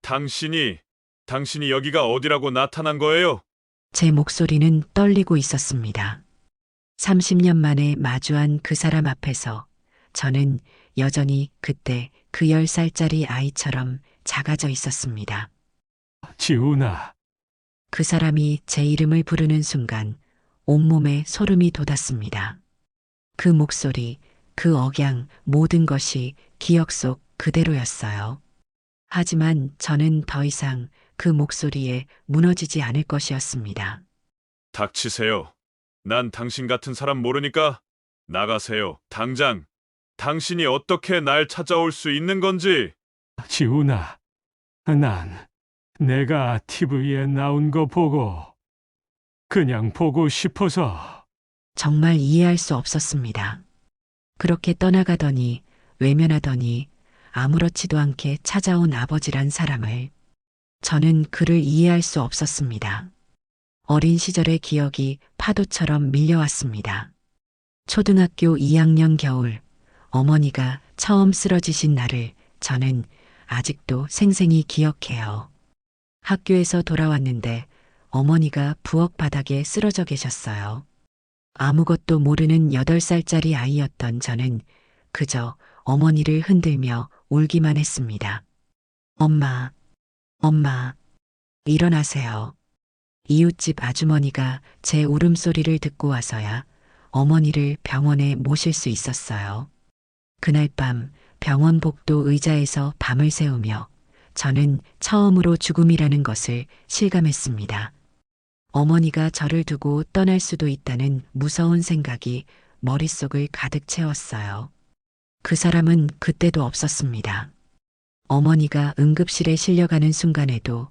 당신이 여기가 어디라고 나타난 거예요? 제 목소리는 떨리고 있었습니다. 30년 만에 마주한 그 사람 앞에서 저는 여전히 그때 그 10살짜리 아이처럼 작아져 있었습니다. 지훈아, 그 사람이 제 이름을 부르는 순간 온몸에 소름이 돋았습니다. 그 목소리, 그 억양, 모든 것이 기억 속 그대로였어요. 하지만 저는 더 이상 그 목소리에 무너지지 않을 것이었습니다. 닥치세요. 난 당신 같은 사람 모르니까 나가세요. 당장. 당신이 어떻게 날 찾아올 수 있는 건지. 지훈아, 난 내가 TV에 나온 거 보고 그냥 보고 싶어서. 정말 이해할 수 없었습니다. 그렇게 떠나가더니 외면하더니 아무렇지도 않게 찾아온 아버지란 사람을 저는 그를 이해할 수 없었습니다. 어린 시절의 기억이 파도처럼 밀려왔습니다. 초등학교 2학년 겨울 어머니가 처음 쓰러지신 날을 저는 아직도 생생히 기억해요. 학교에서 돌아왔는데 어머니가 부엌 바닥에 쓰러져 계셨어요. 아무것도 모르는 8살짜리 아이였던 저는 그저 어머니를 흔들며 울기만 했습니다. 엄마, 엄마, 일어나세요. 이웃집 아주머니가 제 울음소리를 듣고 와서야 어머니를 병원에 모실 수 있었어요. 그날 밤 병원 복도 의자에서 밤을 새우며 저는 처음으로 죽음이라는 것을 실감했습니다. 어머니가 저를 두고 떠날 수도 있다는 무서운 생각이 머릿속을 가득 채웠어요. 그 사람은 그때도 없었습니다. 어머니가 응급실에 실려가는 순간에도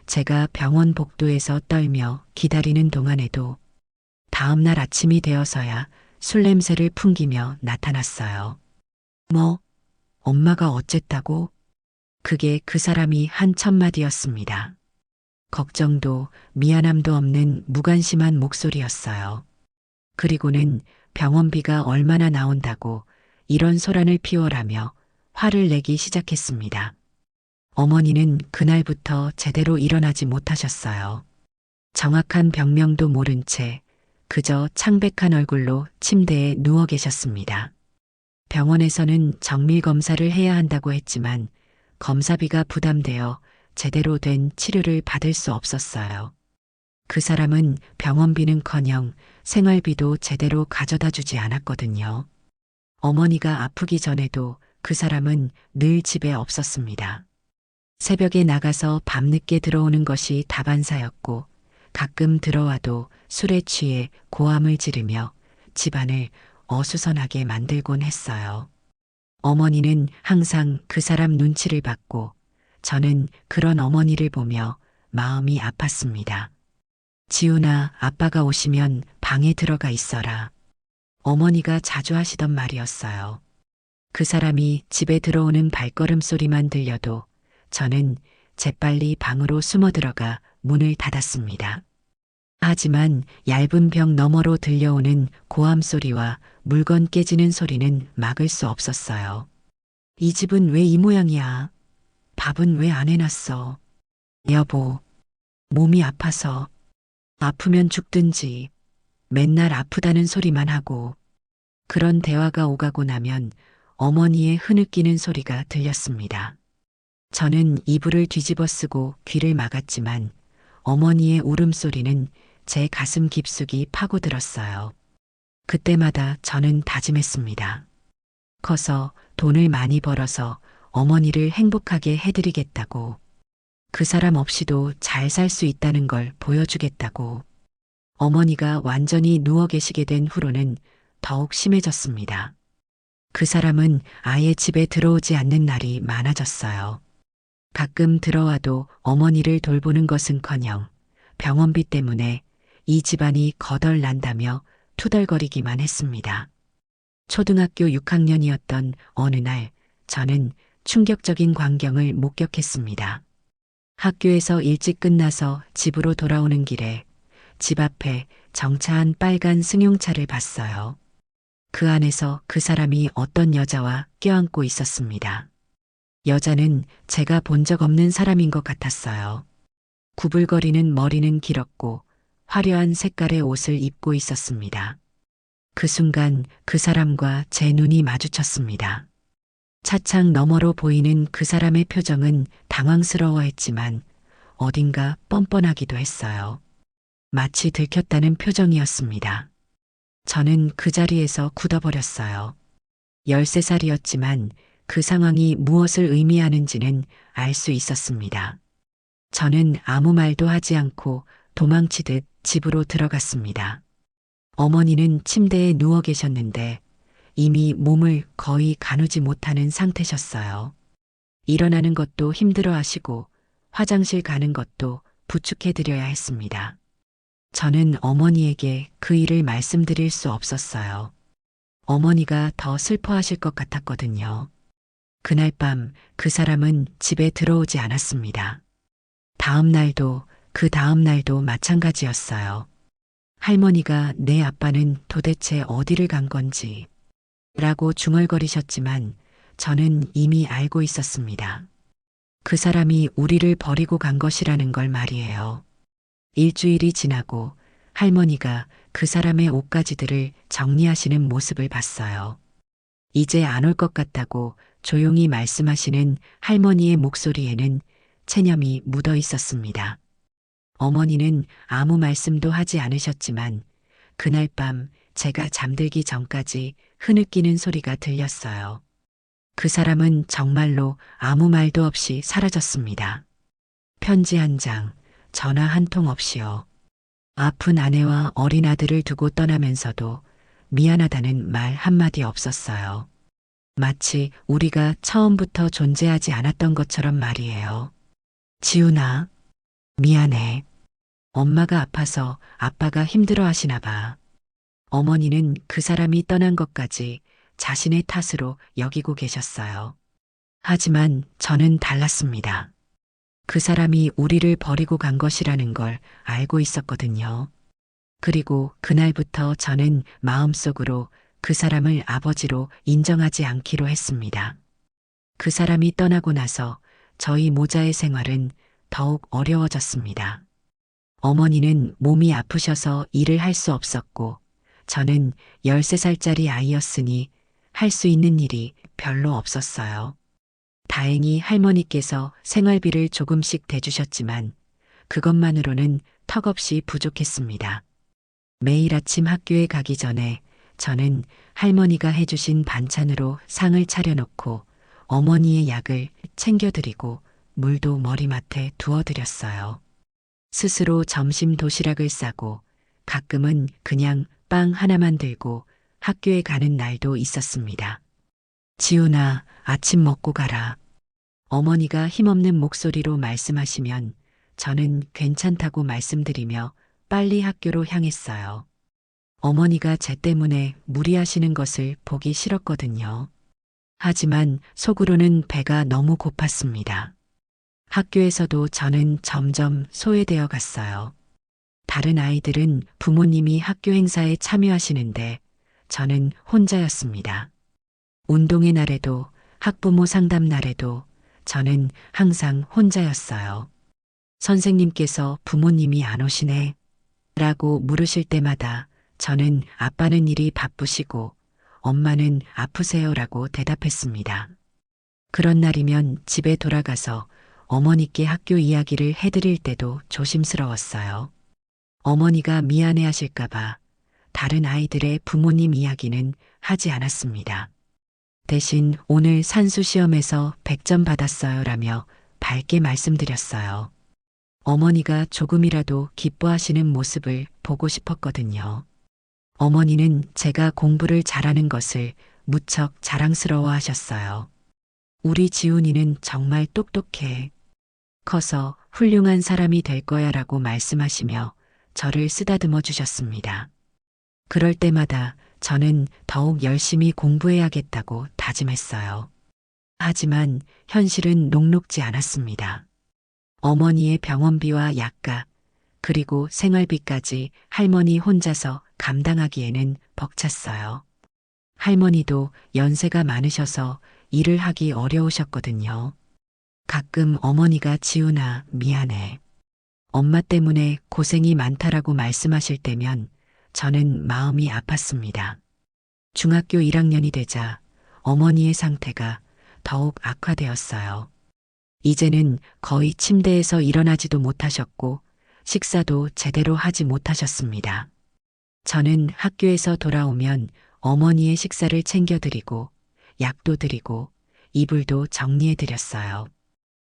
제가 병원 복도에서 떨며 기다리는 동안에도 다음날 아침이 되어서야 술 냄새를 풍기며 나타났어요. 뭐, 엄마가 어쨌다고? 그게 그 사람이 한 첫마디였습니다. 걱정도 미안함도 없는 무관심한 목소리였어요. 그리고는 병원비가 얼마나 나온다고 이런 소란을 피워라며 화를 내기 시작했습니다. 어머니는 그날부터 제대로 일어나지 못하셨어요. 정확한 병명도 모른 채 그저 창백한 얼굴로 침대에 누워 계셨습니다. 병원에서는 정밀 검사를 해야 한다고 했지만 검사비가 부담되어 제대로 된 치료를 받을 수 없었어요. 그 사람은 병원비는커녕 생활비도 제대로 가져다 주지 않았거든요. 어머니가 아프기 전에도 그 사람은 늘 집에 없었습니다. 새벽에 나가서 밤늦게 들어오는 것이 다반사였고 가끔 들어와도 술에 취해 고함을 지르며 집안을 어수선하게 만들곤 했어요. 어머니는 항상 그 사람 눈치를 받고 저는 그런 어머니를 보며 마음이 아팠습니다. 지훈아, 아빠가 오시면 방에 들어가 있어라. 어머니가 자주 하시던 말이었어요. 그 사람이 집에 들어오는 발걸음 소리만 들려도 저는 재빨리 방으로 숨어 들어가 문을 닫았습니다. 하지만 얇은 벽 너머로 들려오는 고함 소리와 물건 깨지는 소리는 막을 수 없었어요. 이 집은 왜 이 모양이야? 밥은 왜 안 해놨어? 여보, 몸이 아파서. 아프면 죽든지. 맨날 아프다는 소리만 하고. 그런 대화가 오가고 나면 어머니의 흐느끼는 소리가 들렸습니다. 저는 이불을 뒤집어 쓰고 귀를 막았지만 어머니의 울음소리는 제 가슴 깊숙이 파고들었어요. 그때마다 저는 다짐했습니다. 커서 돈을 많이 벌어서 어머니를 행복하게 해드리겠다고. 그 사람 없이도 잘 살 수 있다는 걸 보여주겠다고. 어머니가 완전히 누워 계시게 된 후로는 더욱 심해졌습니다. 그 사람은 아예 집에 들어오지 않는 날이 많아졌어요. 가끔 들어와도 어머니를 돌보는 것은커녕 병원비 때문에 이 집안이 거덜난다며 투덜거리기만 했습니다. 초등학교 6학년이었던 어느 날 저는 충격적인 광경을 목격했습니다. 학교에서 일찍 끝나서 집으로 돌아오는 길에 집 앞에 정차한 빨간 승용차를 봤어요. 그 안에서 그 사람이 어떤 여자와 껴안고 있었습니다. 여자는 제가 본 적 없는 사람인 것 같았어요. 구불거리는 머리는 길었고 화려한 색깔의 옷을 입고 있었습니다. 그 순간 그 사람과 제 눈이 마주쳤습니다. 차창 너머로 보이는 그 사람의 표정은 당황스러워했지만 어딘가 뻔뻔하기도 했어요. 마치 들켰다는 표정이었습니다. 저는 그 자리에서 굳어버렸어요. 13살이었지만 그 상황이 무엇을 의미하는지는 알 수 있었습니다. 저는 아무 말도 하지 않고 도망치듯 집으로 들어갔습니다. 어머니는 침대에 누워 계셨는데 이미 몸을 거의 가누지 못하는 상태셨어요. 일어나는 것도 힘들어 하시고 화장실 가는 것도 부축해 드려야 했습니다. 저는 어머니에게 그 일을 말씀드릴 수 없었어요. 어머니가 더 슬퍼하실 것 같았거든요. 그날 밤 그 사람은 집에 들어오지 않았습니다. 다음 날도 그 다음 날도 마찬가지였어요. 할머니가 내 아빠는 도대체 어디를 간 건지 라고 중얼거리셨지만 저는 이미 알고 있었습니다. 그 사람이 우리를 버리고 간 것이라는 걸 말이에요. 일주일이 지나고 할머니가 그 사람의 옷가지들을 정리하시는 모습을 봤어요. 이제 안 올 것 같다고 조용히 말씀하시는 할머니의 목소리에는 체념이 묻어 있었습니다. 어머니는 아무 말씀도 하지 않으셨지만 그날 밤 제가 잠들기 전까지 흐느끼는 소리가 들렸어요. 그 사람은 정말로 아무 말도 없이 사라졌습니다. 편지 한 장, 전화 한 통 없이요. 아픈 아내와 어린 아들을 두고 떠나면서도 미안하다는 말 한마디 없었어요. 마치 우리가 처음부터 존재하지 않았던 것처럼 말이에요. 지훈아, 미안해. 엄마가 아파서 아빠가 힘들어 하시나 봐. 어머니는 그 사람이 떠난 것까지 자신의 탓으로 여기고 계셨어요. 하지만 저는 달랐습니다. 그 사람이 우리를 버리고 간 것이라는 걸 알고 있었거든요. 그리고 그날부터 저는 마음속으로 그 사람을 아버지로 인정하지 않기로 했습니다. 그 사람이 떠나고 나서 저희 모자의 생활은 더욱 어려워졌습니다. 어머니는 몸이 아프셔서 일을 할 수 없었고 저는 13살짜리 아이였으니 할 수 있는 일이 별로 없었어요. 다행히 할머니께서 생활비를 조금씩 대주셨지만 그것만으로는 턱없이 부족했습니다. 매일 아침 학교에 가기 전에 저는 할머니가 해주신 반찬으로 상을 차려놓고 어머니의 약을 챙겨드리고 물도 머리맡에 두어드렸어요. 스스로 점심 도시락을 싸고 가끔은 그냥 빵 하나만 들고 학교에 가는 날도 있었습니다. 지훈아, 아침 먹고 가라. 어머니가 힘없는 목소리로 말씀하시면 저는 괜찮다고 말씀드리며 빨리 학교로 향했어요. 어머니가 제 때문에 무리하시는 것을 보기 싫었거든요. 하지만 속으로는 배가 너무 고팠습니다. 학교에서도 저는 점점 소외되어 갔어요. 다른 아이들은 부모님이 학교 행사에 참여하시는데 저는 혼자였습니다. 운동의 날에도 학부모 상담 날에도 저는 항상 혼자였어요. 선생님께서 부모님이 안 오시네 라고 물으실 때마다 저는 아빠는 일이 바쁘시고 엄마는 아프세요라고 대답했습니다. 그런 날이면 집에 돌아가서 어머니께 학교 이야기를 해드릴 때도 조심스러웠어요. 어머니가 미안해 하실까봐 다른 아이들의 부모님 이야기는 하지 않았습니다. 대신 오늘 산수 시험에서 100점 받았어요 라며 밝게 말씀드렸어요. 어머니가 조금이라도 기뻐하시는 모습을 보고 싶었거든요. 어머니는 제가 공부를 잘하는 것을 무척 자랑스러워 하셨어요. 우리 지훈이는 정말 똑똑해. 커서 훌륭한 사람이 될 거야 라고 말씀하시며 저를 쓰다듬어 주셨습니다. 그럴 때마다 저는 더욱 열심히 공부해야겠다고 다짐했어요. 하지만 현실은 녹록지 않았습니다. 어머니의 병원비와 약값, 그리고 생활비까지 할머니 혼자서 감당하기에는 벅찼어요. 할머니도 연세가 많으셔서 일을 하기 어려우셨거든요. 가끔 어머니가 지훈아, 미안해. 엄마 때문에 고생이 많다라고 말씀하실 때면 저는 마음이 아팠습니다. 중학교 1학년이 되자 어머니의 상태가 더욱 악화되었어요. 이제는 거의 침대에서 일어나지도 못하셨고 식사도 제대로 하지 못하셨습니다. 저는 학교에서 돌아오면 어머니의 식사를 챙겨드리고 약도 드리고 이불도 정리해드렸어요.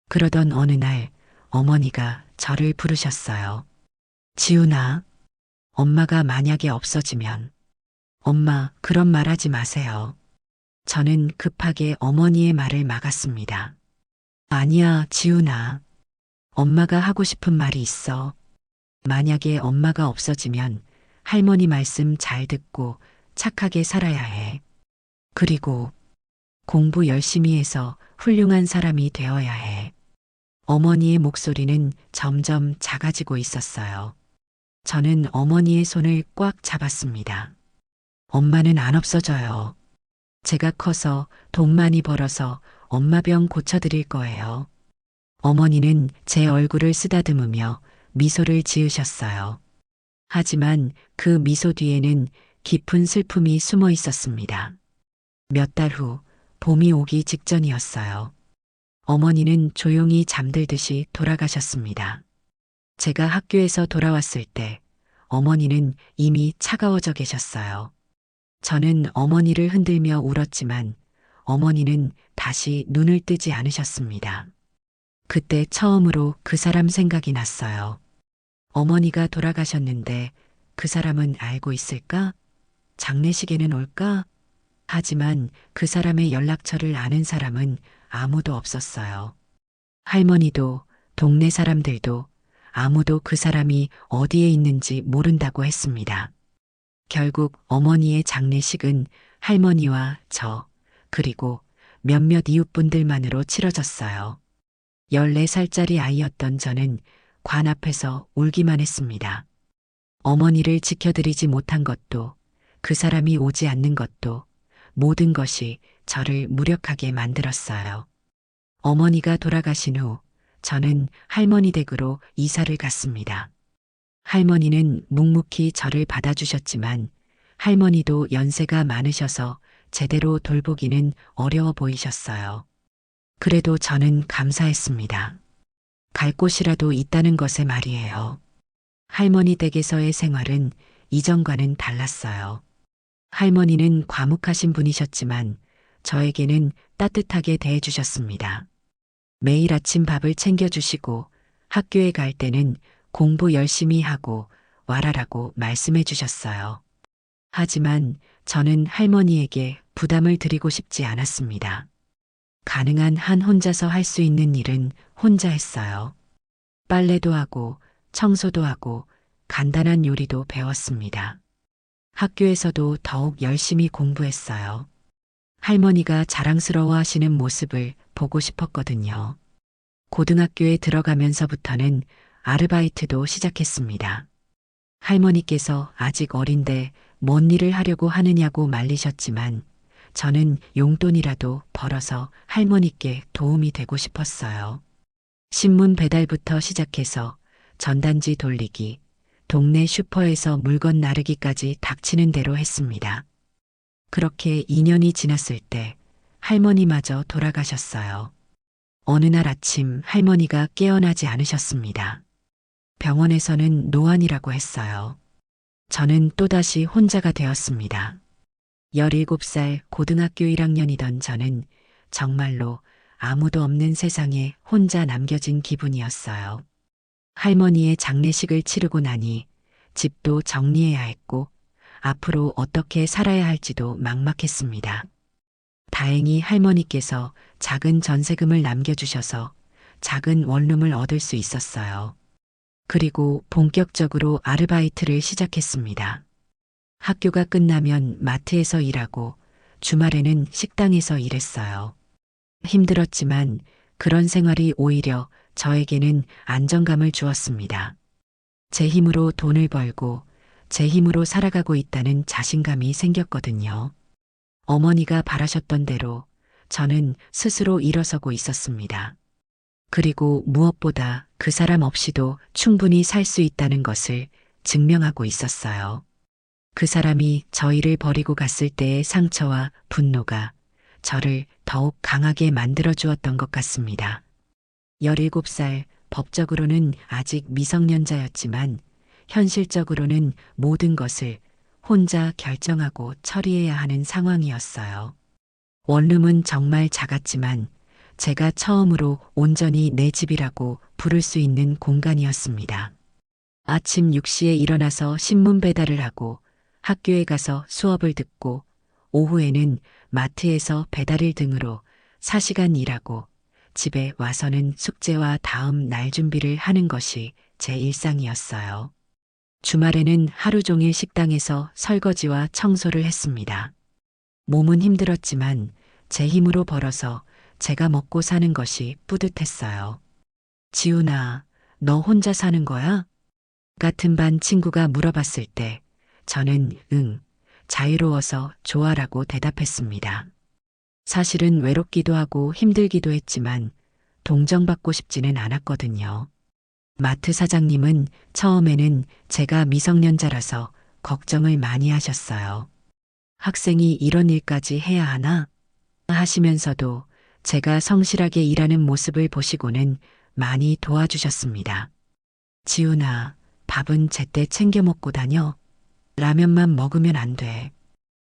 그러던 어느 날 어머니가 저를 부르셨어요. 지훈아, 엄마가 만약에 없어지면. 엄마, 그런 말 하지 마세요. 저는 급하게 어머니의 말을 막았습니다. 아니야, 지훈아. 엄마가 하고 싶은 말이 있어. 만약에 엄마가 없어지면 할머니 말씀 잘 듣고 착하게 살아야 해. 그리고 공부 열심히 해서 훌륭한 사람이 되어야 해. 어머니의 목소리는 점점 작아지고 있었어요. 저는 어머니의 손을 꽉 잡았습니다. 엄마는 안 없어져요. 제가 커서 돈 많이 벌어서 엄마 병 고쳐드릴 거예요. 어머니는 제 얼굴을 쓰다듬으며 미소를 지으셨어요. 하지만 그 미소 뒤에는 깊은 슬픔이 숨어 있었습니다. 몇 달 후 봄이 오기 직전이었어요. 어머니는 조용히 잠들듯이 돌아가셨습니다. 제가 학교에서 돌아왔을 때 어머니는 이미 차가워져 계셨어요. 저는 어머니를 흔들며 울었지만 어머니는 다시 눈을 뜨지 않으셨습니다. 그때 처음으로 그 사람 생각이 났어요. 어머니가 돌아가셨는데 그 사람은 알고 있을까? 장례식에는 올까? 하지만 그 사람의 연락처를 아는 사람은 아무도 없었어요. 할머니도 동네 사람들도 아무도 그 사람이 어디에 있는지 모른다고 했습니다. 결국 어머니의 장례식은 할머니와 저, 그리고 몇몇 이웃분들만으로 치러졌어요. 14살짜리 아이였던 저는 관 앞에서 울기만 했습니다. 어머니를 지켜드리지 못한 것도, 그 사람이 오지 않는 것도, 모든 것이 저를 무력하게 만들었어요. 어머니가 돌아가신 후 저는 할머니 댁으로 이사를 갔습니다. 할머니는 묵묵히 저를 받아주셨지만 할머니도 연세가 많으셔서 제대로 돌보기는 어려워 보이셨어요. 그래도 저는 감사했습니다. 갈 곳이라도 있다는 것에 말이에요. 할머니 댁에서의 생활은 이전과는 달랐어요. 할머니는 과묵하신 분이셨지만 저에게는 따뜻하게 대해주셨습니다. 매일 아침 밥을 챙겨주시고 학교에 갈 때는 공부 열심히 하고 와라라고 말씀해 주셨어요. 하지만 저는 할머니에게 부담을 드리고 싶지 않았습니다. 가능한 한 혼자서 할 수 있는 일은 혼자 했어요. 빨래도 하고 청소도 하고 간단한 요리도 배웠습니다. 학교에서도 더욱 열심히 공부했어요. 할머니가 자랑스러워 하시는 모습을 보고 싶었거든요. 고등학교에 들어가면서부터는 아르바이트도 시작했습니다. 할머니께서 아직 어린데 뭔 일을 하려고 하느냐고 말리셨지만 저는 용돈이라도 벌어서 할머니께 도움이 되고 싶었어요. 신문 배달부터 시작해서 전단지 돌리기, 동네 슈퍼에서 물건 나르기까지 닥치는 대로 했습니다. 그렇게 2년이 지났을 때 할머니마저 돌아가셨어요. 어느 날 아침 할머니가 깨어나지 않으셨습니다. 병원에서는 노안이라고 했어요. 저는 또다시 혼자가 되었습니다. 17살 고등학교 1학년이던 저는 정말로 아무도 없는 세상에 혼자 남겨진 기분이었어요. 할머니의 장례식을 치르고 나니 집도 정리해야 했고 앞으로 어떻게 살아야 할지도 막막했습니다. 다행히 할머니께서 작은 전세금을 남겨주셔서 작은 원룸을 얻을 수 있었어요. 그리고 본격적으로 아르바이트를 시작했습니다. 학교가 끝나면 마트에서 일하고 주말에는 식당에서 일했어요. 힘들었지만 그런 생활이 오히려 저에게는 안정감을 주었습니다. 제 힘으로 돈을 벌고 제 힘으로 살아가고 있다는 자신감이 생겼거든요. 어머니가 바라셨던 대로 저는 스스로 일어서고 있었습니다. 그리고 무엇보다 그 사람 없이도 충분히 살 수 있다는 것을 증명하고 있었어요. 그 사람이 저희를 버리고 갔을 때의 상처와 분노가 저를 더욱 강하게 만들어 주었던 것 같습니다. 17살, 법적으로는 아직 미성년자였지만 현실적으로는 모든 것을 혼자 결정하고 처리해야 하는 상황이었어요. 원룸은 정말 작았지만 제가 처음으로 온전히 내 집이라고 부를 수 있는 공간이었습니다. 아침 6시에 일어나서 신문 배달을 하고 학교에 가서 수업을 듣고 오후에는 마트에서 배달일 등으로 4시간 일하고 집에 와서는 숙제와 다음 날 준비를 하는 것이 제 일상이었어요. 주말에는 하루 종일 식당에서 설거지와 청소를 했습니다. 몸은 힘들었지만 제 힘으로 벌어서 제가 먹고 사는 것이 뿌듯했어요. 지훈아, 너 혼자 사는 거야? 같은 반 친구가 물어봤을 때 저는 자유로워서 좋아라고 대답했습니다. 사실은 외롭기도 하고 힘들기도 했지만 동정받고 싶지는 않았거든요. 마트 사장님은 처음에는 제가 미성년자라서 걱정을 많이 하셨어요. 학생이 이런 일까지 해야 하나? 하시면서도 제가 성실하게 일하는 모습을 보시고는 많이 도와주셨습니다. 지훈아, 밥은 제때 챙겨 먹고 다녀. 라면만 먹으면 안 돼.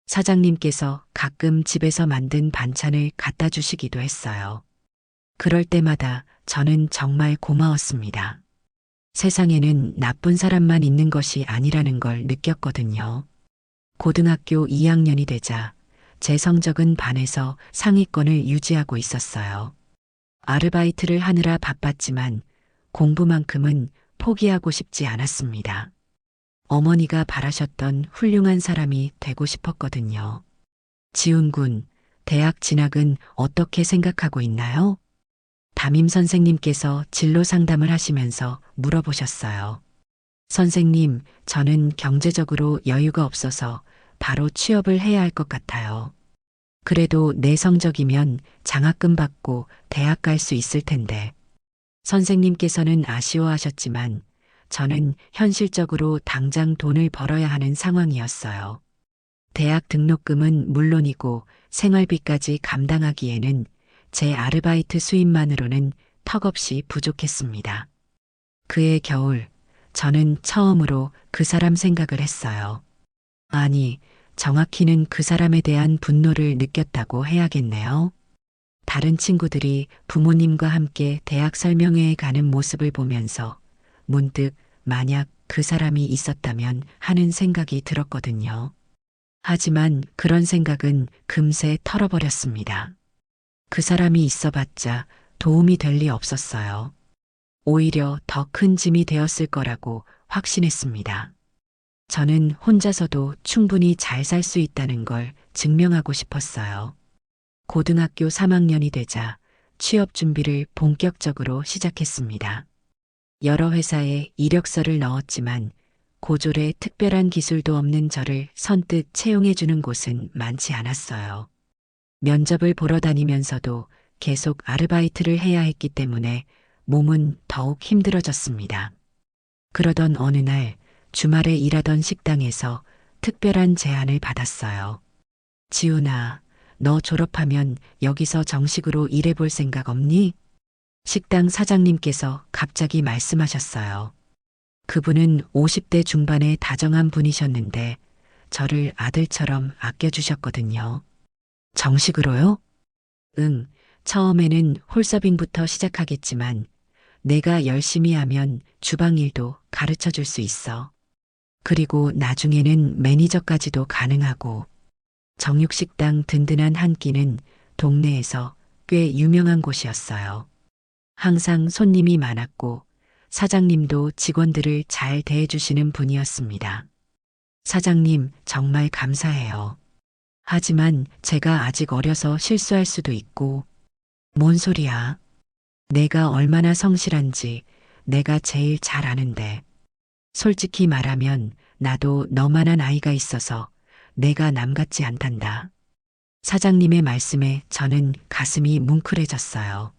사장님께서 가끔 집에서 만든 반찬을 갖다 주시기도 했어요. 그럴 때마다 저는 정말 고마웠습니다. 세상에는 나쁜 사람만 있는 것이 아니라는 걸 느꼈거든요. 고등학교 2학년이 되자 제 성적은 반에서 상위권을 유지하고 있었어요. 아르바이트를 하느라 바빴지만 공부만큼은 포기하고 싶지 않았습니다. 어머니가 바라셨던 훌륭한 사람이 되고 싶었거든요. 지훈 군, 대학 진학은 어떻게 생각하고 있나요? 담임 선생님께서 진로 상담을 하시면서 물어보셨어요. 선생님, 저는 경제적으로 여유가 없어서 바로 취업을 해야 할 것 같아요. 그래도 내 성적이면 장학금 받고 대학 갈 수 있을 텐데. 선생님께서는 아쉬워하셨지만 저는 현실적으로 당장 돈을 벌어야 하는 상황이었어요. 대학 등록금은 물론이고 생활비까지 감당하기에는 제 아르바이트 수입만으로는 턱없이 부족했습니다. 그해 겨울, 저는 처음으로 그 사람 생각을 했어요. 아니, 정확히는 그 사람에 대한 분노를 느꼈다고 해야겠네요. 다른 친구들이 부모님과 함께 대학 설명회에 가는 모습을 보면서 문득 만약 그 사람이 있었다면 하는 생각이 들었거든요. 하지만 그런 생각은 금세 털어버렸습니다. 그 사람이 있어봤자 도움이 될 리 없었어요. 오히려 더 큰 짐이 되었을 거라고 확신했습니다. 저는 혼자서도 충분히 잘 살 수 있다는 걸 증명하고 싶었어요. 고등학교 3학년이 되자 취업 준비를 본격적으로 시작했습니다. 여러 회사에 이력서를 넣었지만 고졸에 특별한 기술도 없는 저를 선뜻 채용해주는 곳은 많지 않았어요. 면접을 보러 다니면서도 계속 아르바이트를 해야 했기 때문에 몸은 더욱 힘들어졌습니다. 그러던 어느 날 주말에 일하던 식당에서 특별한 제안을 받았어요. 지훈아, 너 졸업하면 여기서 정식으로 일해볼 생각 없니? 식당 사장님께서 갑자기 말씀하셨어요. 그분은 50대 중반의 다정한 분이셨는데 저를 아들처럼 아껴주셨거든요. 정식으로요? 응, 처음에는 홀서빙부터 시작하겠지만 내가 열심히 하면 주방 일도 가르쳐 줄 수 있어. 그리고 나중에는 매니저까지도 가능하고. 정육식당 든든한 한 끼는 동네에서 꽤 유명한 곳이었어요. 항상 손님이 많았고 사장님도 직원들을 잘 대해주시는 분이었습니다. 사장님, 정말 감사해요. 하지만 제가 아직 어려서 실수할 수도 있고. 뭔 소리야? 내가 얼마나 성실한지 내가 제일 잘 아는데. 솔직히 말하면 나도 너만한 아이가 있어서 내가 남 같지 않단다. 사장님의 말씀에 저는 가슴이 뭉클해졌어요.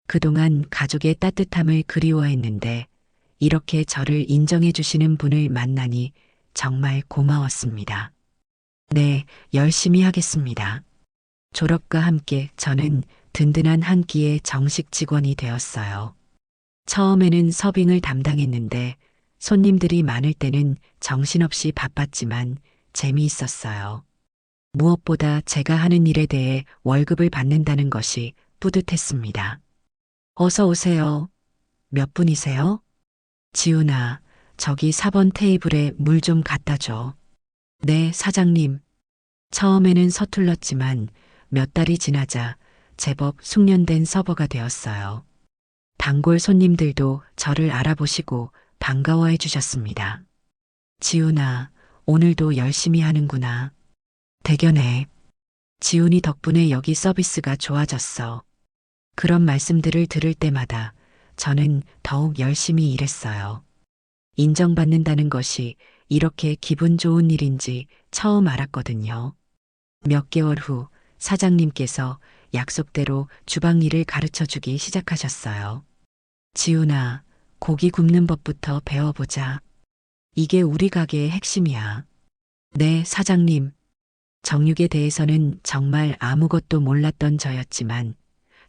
그동안 가족의 따뜻함을 그리워했는데 이렇게 저를 인정해 주시는 분을 만나니 정말 고마웠습니다. 네, 열심히 하겠습니다. 졸업과 함께 저는 든든한 한 끼의 정식 직원이 되었어요. 처음에는 서빙을 담당했는데 손님들이 많을 때는 정신없이 바빴지만 재미있었어요. 무엇보다 제가 하는 일에 대해 월급을 받는다는 것이 뿌듯했습니다. 어서 오세요. 몇 분이세요? 지훈아, 저기 4번 테이블에 물 좀 갖다 줘. 네, 사장님. 처음에는 서툴렀지만 몇 달이 지나자 제법 숙련된 서버가 되었어요. 단골 손님들도 저를 알아보시고 반가워해 주셨습니다. 지훈아, 오늘도 열심히 하는구나. 대견해. 지훈이 덕분에 여기 서비스가 좋아졌어. 그런 말씀들을 들을 때마다 저는 더욱 열심히 일했어요. 인정받는다는 것이 이렇게 기분 좋은 일인지 처음 알았거든요. 몇 개월 후 사장님께서 약속대로 주방 일을 가르쳐 주기 시작하셨어요. 지훈아, 고기 굽는 법부터 배워보자. 이게 우리 가게의 핵심이야. 네, 사장님. 정육에 대해서는 정말 아무것도 몰랐던 저였지만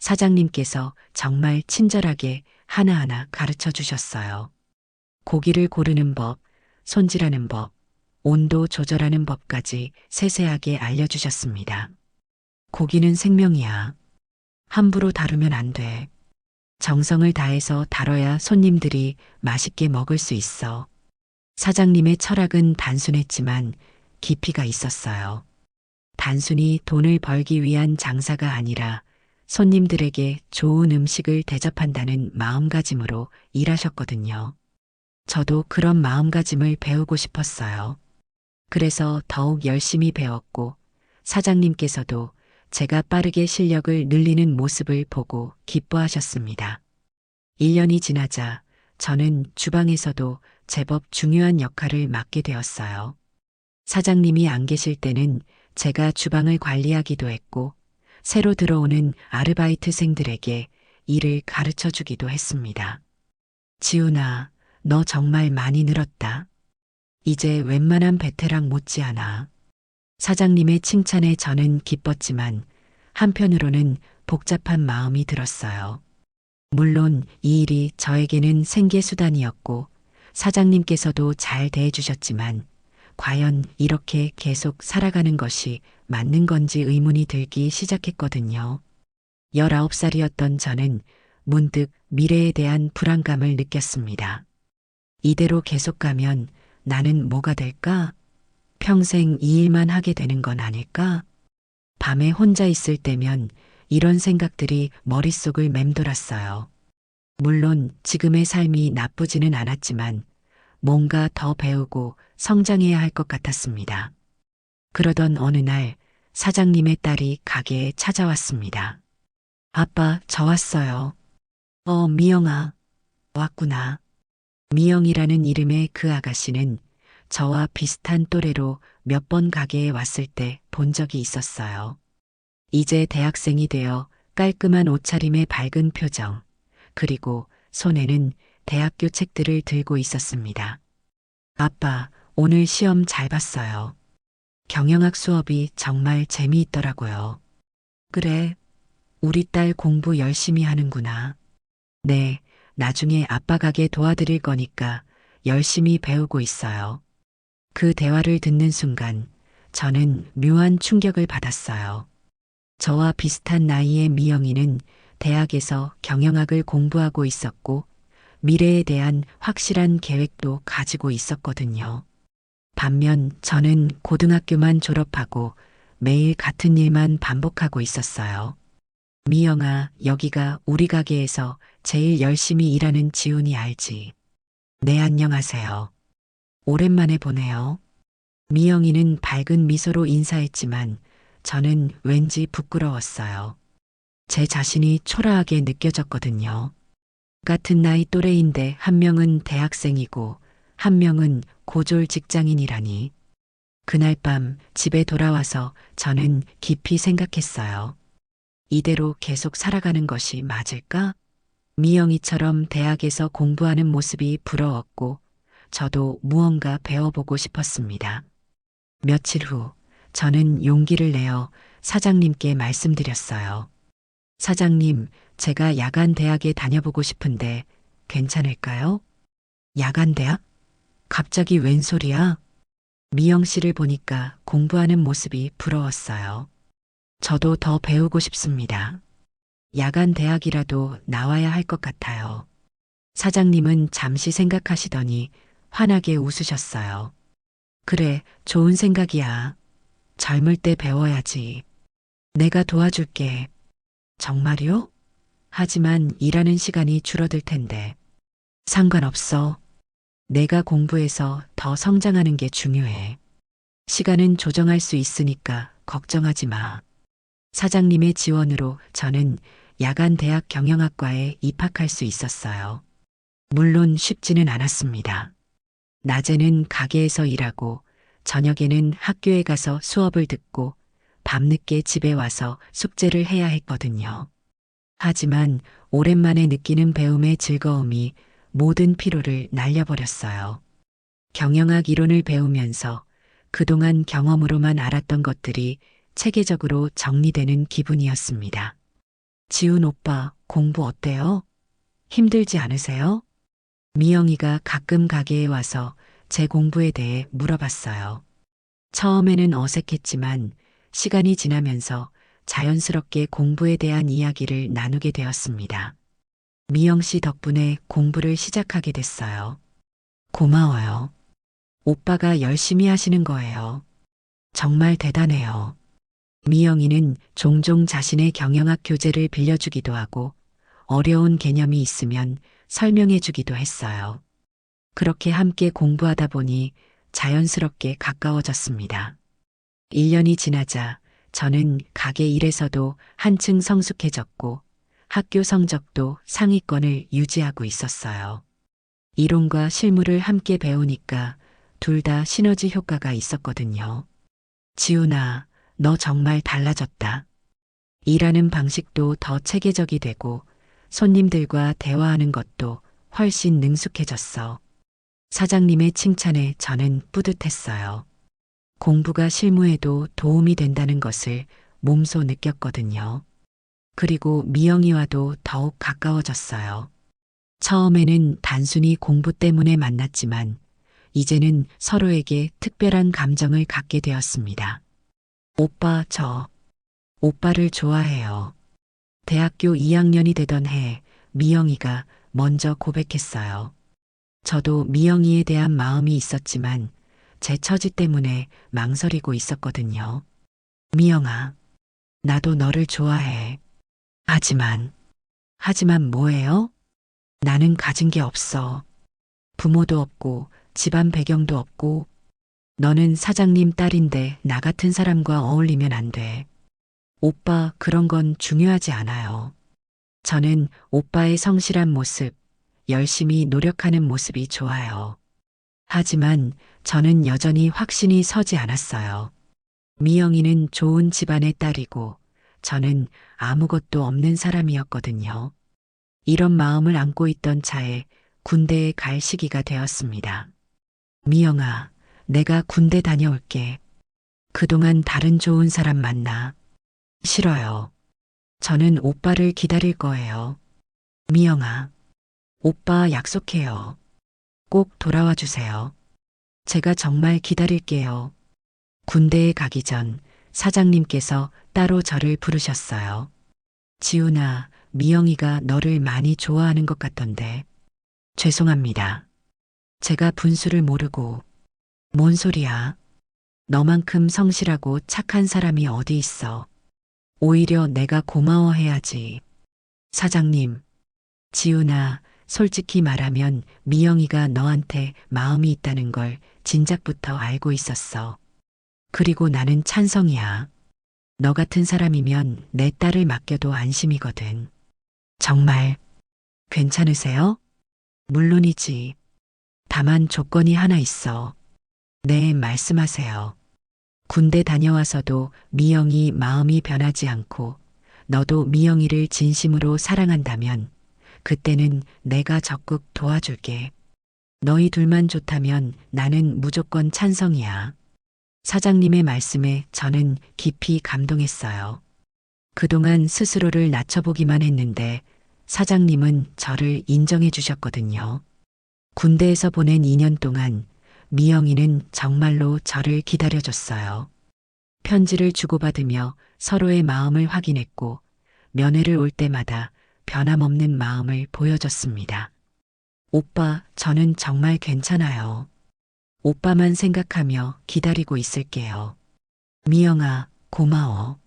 사장님께서 정말 친절하게 하나하나 가르쳐 주셨어요. 고기를 고르는 법, 손질하는 법, 온도 조절하는 법까지 세세하게 알려주셨습니다. 고기는 생명이야. 함부로 다루면 안 돼. 정성을 다해서 다뤄야 손님들이 맛있게 먹을 수 있어. 사장님의 철학은 단순했지만 깊이가 있었어요. 단순히 돈을 벌기 위한 장사가 아니라 손님들에게 좋은 음식을 대접한다는 마음가짐으로 일하셨거든요. 저도 그런 마음가짐을 배우고 싶었어요. 그래서 더욱 열심히 배웠고 사장님께서도 제가 빠르게 실력을 늘리는 모습을 보고 기뻐하셨습니다. 1년이 지나자 저는 주방에서도 제법 중요한 역할을 맡게 되었어요. 사장님이 안 계실 때는 제가 주방을 관리하기도 했고 새로 들어오는 아르바이트생들에게 일을 가르쳐 주기도 했습니다. 지훈아, 너 정말 많이 늘었다. 이제 웬만한 베테랑 못지않아. 사장님의 칭찬에 저는 기뻤지만 한편으로는 복잡한 마음이 들었어요. 물론 이 일이 저에게는 생계수단이었고 사장님께서도 잘 대해주셨지만 과연 이렇게 계속 살아가는 것이 맞는 건지 의문이 들기 시작했거든요. 19살이었던 저는 문득 미래에 대한 불안감을 느꼈습니다. 이대로 계속 가면 나는 뭐가 될까? 평생 이 일만 하게 되는 건 아닐까? 밤에 혼자 있을 때면 이런 생각들이 머릿속을 맴돌았어요. 물론 지금의 삶이 나쁘지는 않았지만 뭔가 더 배우고 성장해야 할 것 같았습니다. 그러던 어느 날 사장님의 딸이 가게에 찾아왔습니다. 아빠, 저 왔어요. 미영아. 왔구나. 미영이라는 이름의 그 아가씨는 저와 비슷한 또래로 몇 번 가게에 왔을 때 본 적이 있었어요. 이제 대학생이 되어 깔끔한 옷차림의 밝은 표정, 그리고 손에는 대학교 책들을 들고 있었습니다. 아빠, 오늘 시험 잘 봤어요. 경영학 수업이 정말 재미있더라고요. 그래, 우리 딸 공부 열심히 하는구나. 네, 나중에 아빠 가게 도와드릴 거니까 열심히 배우고 있어요. 그 대화를 듣는 순간 저는 묘한 충격을 받았어요. 저와 비슷한 나이의 미영이는 대학에서 경영학을 공부하고 있었고 미래에 대한 확실한 계획도 가지고 있었거든요. 반면 저는 고등학교만 졸업하고 매일 같은 일만 반복하고 있었어요. 미영아, 여기가 우리 가게에서 제일 열심히 일하는 지훈이 알지? 네, 안녕하세요. 오랜만에 보네요. 미영이는 밝은 미소로 인사했지만 저는 왠지 부끄러웠어요. 제 자신이 초라하게 느껴졌거든요. 같은 나이 또래인데 한 명은 대학생이고 한 명은 고졸 직장인이라니. 그날 밤 집에 돌아와서 저는 깊이 생각했어요. 이대로 계속 살아가는 것이 맞을까? 미영이처럼 대학에서 공부하는 모습이 부러웠고, 저도 무언가 배워보고 싶었습니다. 며칠 후, 저는 용기를 내어 사장님께 말씀드렸어요. 사장님, 제가 야간 대학에 다녀보고 싶은데 괜찮을까요? 야간 대학? 갑자기 웬 소리야? 미영 씨를 보니까 공부하는 모습이 부러웠어요. 저도 더 배우고 싶습니다. 야간 대학이라도 나와야 할 것 같아요. 사장님은 잠시 생각하시더니 환하게 웃으셨어요. 그래, 좋은 생각이야. 젊을 때 배워야지. 내가 도와줄게. 정말요? 하지만 일하는 시간이 줄어들 텐데. 상관없어. 내가 공부해서 더 성장하는 게 중요해. 시간은 조정할 수 있으니까 걱정하지 마. 사장님의 지원으로 저는 야간 대학 경영학과에 입학할 수 있었어요. 물론 쉽지는 않았습니다. 낮에는 가게에서 일하고 저녁에는 학교에 가서 수업을 듣고 밤늦게 집에 와서 숙제를 해야 했거든요. 하지만 오랜만에 느끼는 배움의 즐거움이 모든 피로를 날려버렸어요. 경영학 이론을 배우면서 그동안 경험으로만 알았던 것들이 체계적으로 정리되는 기분이었습니다. 지훈 오빠, 공부 어때요? 힘들지 않으세요? 미영이가 가끔 가게에 와서 제 공부에 대해 물어봤어요. 처음에는 어색했지만 시간이 지나면서 자연스럽게 공부에 대한 이야기를 나누게 되었습니다. 미영 씨 덕분에 공부를 시작하게 됐어요. 고마워요. 오빠가 열심히 하시는 거예요. 정말 대단해요. 미영이는 종종 자신의 경영학 교재를 빌려주기도 하고 어려운 개념이 있으면 설명해 주기도 했어요. 그렇게 함께 공부하다 보니 자연스럽게 가까워졌습니다. 1년이 지나자 저는 가게 일에서도 한층 성숙해졌고 학교 성적도 상위권을 유지하고 있었어요. 이론과 실무를 함께 배우니까 둘 다 시너지 효과가 있었거든요. 지훈아, 너 정말 달라졌다. 일하는 방식도 더 체계적이 되고 손님들과 대화하는 것도 훨씬 능숙해졌어. 사장님의 칭찬에 저는 뿌듯했어요. 공부가 실무에도 도움이 된다는 것을 몸소 느꼈거든요. 그리고 미영이와도 더욱 가까워졌어요. 처음에는 단순히 공부 때문에 만났지만 이제는 서로에게 특별한 감정을 갖게 되었습니다. 오빠, 저 오빠를 좋아해요. 대학교 2학년이 되던 해 미영이가 먼저 고백했어요. 저도 미영이에 대한 마음이 있었지만 제 처지 때문에 망설이고 있었거든요. 미영아, 나도 너를 좋아해. 하지만 뭐예요? 나는 가진 게 없어. 부모도 없고 집안 배경도 없고 너는 사장님 딸인데 나 같은 사람과 어울리면 안 돼. 오빠, 그런 건 중요하지 않아요. 저는 오빠의 성실한 모습, 열심히 노력하는 모습이 좋아요. 하지만 저는 여전히 확신이 서지 않았어요. 미영이는 좋은 집안의 딸이고 저는 아무것도 없는 사람이었거든요. 이런 마음을 안고 있던 차에 군대에 갈 시기가 되었습니다. 미영아, 내가 군대 다녀올게. 그동안 다른 좋은 사람 만나. 싫어요. 저는 오빠를 기다릴 거예요. 미영아, 오빠 약속해요. 꼭 돌아와 주세요. 제가 정말 기다릴게요. 군대에 가기 전 사장님께서 따로 저를 부르셨어요. 지훈아, 미영이가 너를 많이 좋아하는 것 같던데. 죄송합니다. 제가 분수를 모르고. 뭔 소리야? 너만큼 성실하고 착한 사람이 어디 있어. 오히려 내가 고마워해야지. 사장님, 지훈아, 솔직히 말하면 미영이가 너한테 마음이 있다는 걸 진작부터 알고 있었어. 그리고 나는 찬성이야. 너 같은 사람이면 내 딸을 맡겨도 안심이거든. 정말 괜찮으세요? 물론이지. 다만 조건이 하나 있어. 네, 말씀하세요. 군대 다녀와서도 미영이 마음이 변하지 않고 너도 미영이를 진심으로 사랑한다면 그때는 내가 적극 도와줄게. 너희 둘만 좋다면 나는 무조건 찬성이야. 사장님의 말씀에 저는 깊이 감동했어요. 그동안 스스로를 낮춰보기만 했는데 사장님은 저를 인정해 주셨거든요. 군대에서 보낸 2년 동안 미영이는 정말로 저를 기다려줬어요. 편지를 주고받으며 서로의 마음을 확인했고 면회를 올 때마다 변함없는 마음을 보여줬습니다. 오빠, 저는 정말 괜찮아요. 오빠만 생각하며 기다리고 있을게요. 미영아, 고마워.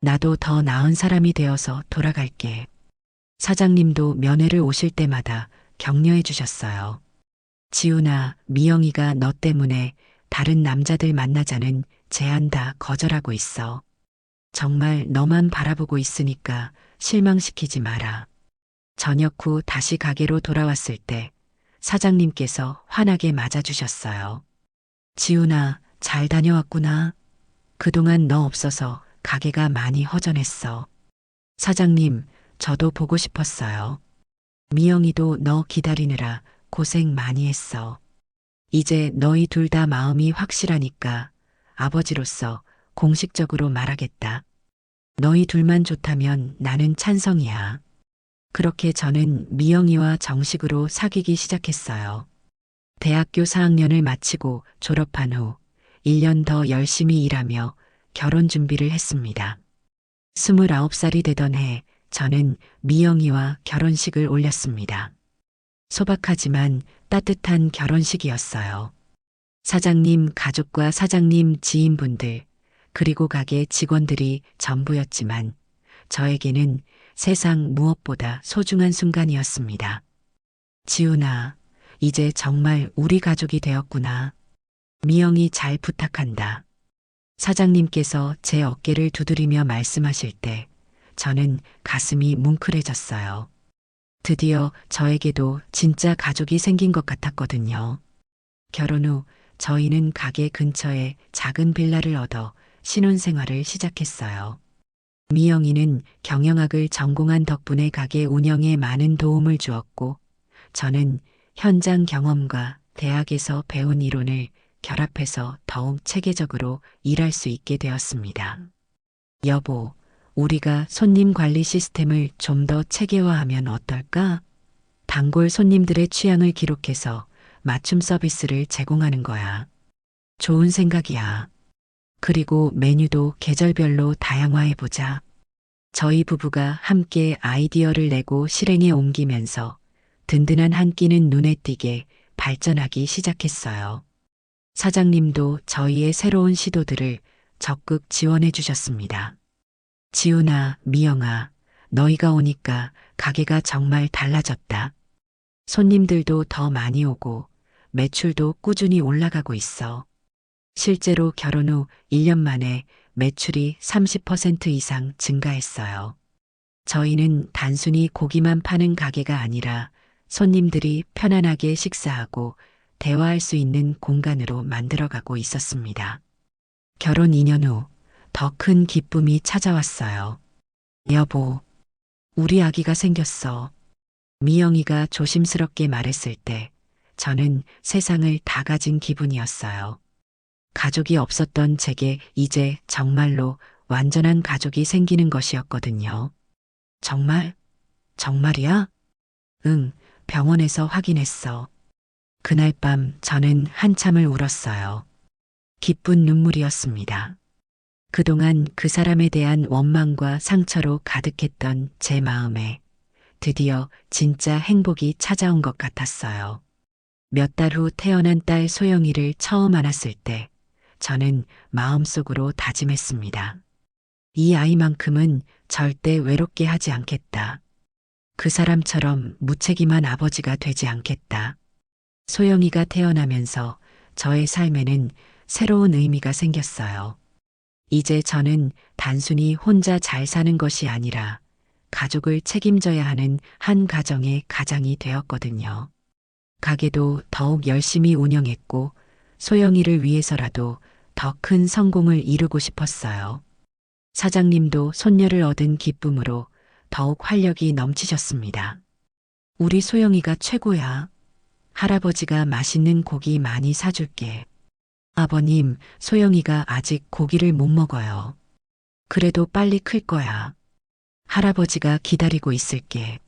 나도 더 나은 사람이 되어서 돌아갈게. 사장님도 면회를 오실 때마다 격려해 주셨어요. 지훈아, 미영이가 너 때문에 다른 남자들 만나자는 제안 다 거절하고 있어. 정말 너만 바라보고 있으니까 실망시키지 마라. 저녁 후 다시 가게로 돌아왔을 때 사장님께서 환하게 맞아주셨어요. 지훈아, 잘 다녀왔구나. 그동안 너 없어서 가게가 많이 허전했어. 사장님, 저도 보고 싶었어요. 미영이도 너 기다리느라 고생 많이 했어. 이제 너희 둘 다 마음이 확실하니까 아버지로서 공식적으로 말하겠다. 너희 둘만 좋다면 나는 찬성이야. 그렇게 저는 미영이와 정식으로 사귀기 시작했어요. 대학교 4학년을 마치고 졸업한 후 1년 더 열심히 일하며 결혼 준비를 했습니다. 29살이 되던 해 저는 미영이와 결혼식을 올렸습니다. 소박하지만 따뜻한 결혼식이었어요. 사장님 가족과 사장님 지인분들, 그리고 가게 직원들이 전부였지만 저에게는 세상 무엇보다 소중한 순간이었습니다. 지훈아, 이제 정말 우리 가족이 되었구나. 미영이 잘 부탁한다. 사장님께서 제 어깨를 두드리며 말씀하실 때 저는 가슴이 뭉클해졌어요. 드디어 저에게도 진짜 가족이 생긴 것 같았거든요. 결혼 후 저희는 가게 근처에 작은 빌라를 얻어 신혼생활을 시작했어요. 미영이는 경영학을 전공한 덕분에 가게 운영에 많은 도움을 주었고, 저는 현장 경험과 대학에서 배운 이론을 결합해서 더욱 체계적으로 일할 수 있게 되었습니다. 여보, 우리가 손님 관리 시스템을 좀 더 체계화하면 어떨까? 단골 손님들의 취향을 기록해서 맞춤 서비스를 제공하는 거야. 좋은 생각이야. 그리고 메뉴도 계절별로 다양화해보자. 저희 부부가 함께 아이디어를 내고 실행에 옮기면서 든든한 한 끼는 눈에 띄게 발전하기 시작했어요. 사장님도 저희의 새로운 시도들을 적극 지원해 주셨습니다. 지훈아, 미영아, 너희가 오니까 가게가 정말 달라졌다. 손님들도 더 많이 오고 매출도 꾸준히 올라가고 있어. 실제로 결혼 후 1년 만에 매출이 30% 이상 증가했어요. 저희는 단순히 고기만 파는 가게가 아니라 손님들이 편안하게 식사하고 대화할 수 있는 공간으로 만들어가고 있었습니다. 결혼 2년 후 더 큰 기쁨이 찾아왔어요. 여보, 우리 아기가 생겼어. 미영이가 조심스럽게 말했을 때 저는 세상을 다 가진 기분이었어요. 가족이 없었던 제게 이제 정말로 완전한 가족이 생기는 것이었거든요. 정말? 정말이야? 응, 병원에서 확인했어. 그날 밤 저는 한참을 울었어요. 기쁜 눈물이었습니다. 그동안 그 사람에 대한 원망과 상처로 가득했던 제 마음에 드디어 진짜 행복이 찾아온 것 같았어요. 몇 달 후 태어난 딸 소영이를 처음 안았을 때 저는 마음속으로 다짐했습니다. 이 아이만큼은 절대 외롭게 하지 않겠다. 그 사람처럼 무책임한 아버지가 되지 않겠다. 소영이가 태어나면서 저의 삶에는 새로운 의미가 생겼어요. 이제 저는 단순히 혼자 잘 사는 것이 아니라 가족을 책임져야 하는 한 가정의 가장이 되었거든요. 가게도 더욱 열심히 운영했고 소영이를 위해서라도 더 큰 성공을 이루고 싶었어요. 사장님도 손녀를 얻은 기쁨으로 더욱 활력이 넘치셨습니다. 우리 소영이가 최고야. 할아버지가 맛있는 고기 많이 사줄게. 아버님, 소영이가 아직 고기를 못 먹어요. 그래도 빨리 클 거야. 할아버지가 기다리고 있을게.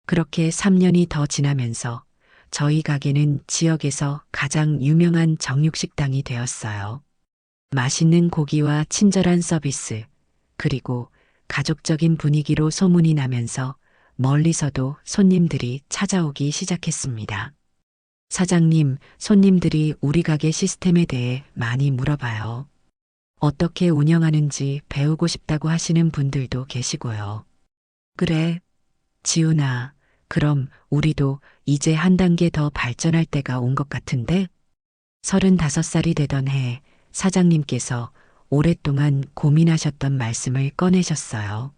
그렇게 3년이 더 지나면서 저희 가게는 지역에서 가장 유명한 정육식당이 되었어요. 맛있는 고기와 친절한 서비스, 그리고 가족적인 분위기로 소문이 나면서 멀리서도 손님들이 찾아오기 시작했습니다. 사장님, 손님들이 우리 가게 시스템에 대해 많이 물어봐요. 어떻게 운영하는지 배우고 싶다고 하시는 분들도 계시고요. 그래, 지훈아, 그럼 우리도 이제 한 단계 더 발전할 때가 온 것 같은데? 35살이 되던 해 사장님께서 오랫동안 고민하셨던 말씀을 꺼내셨어요.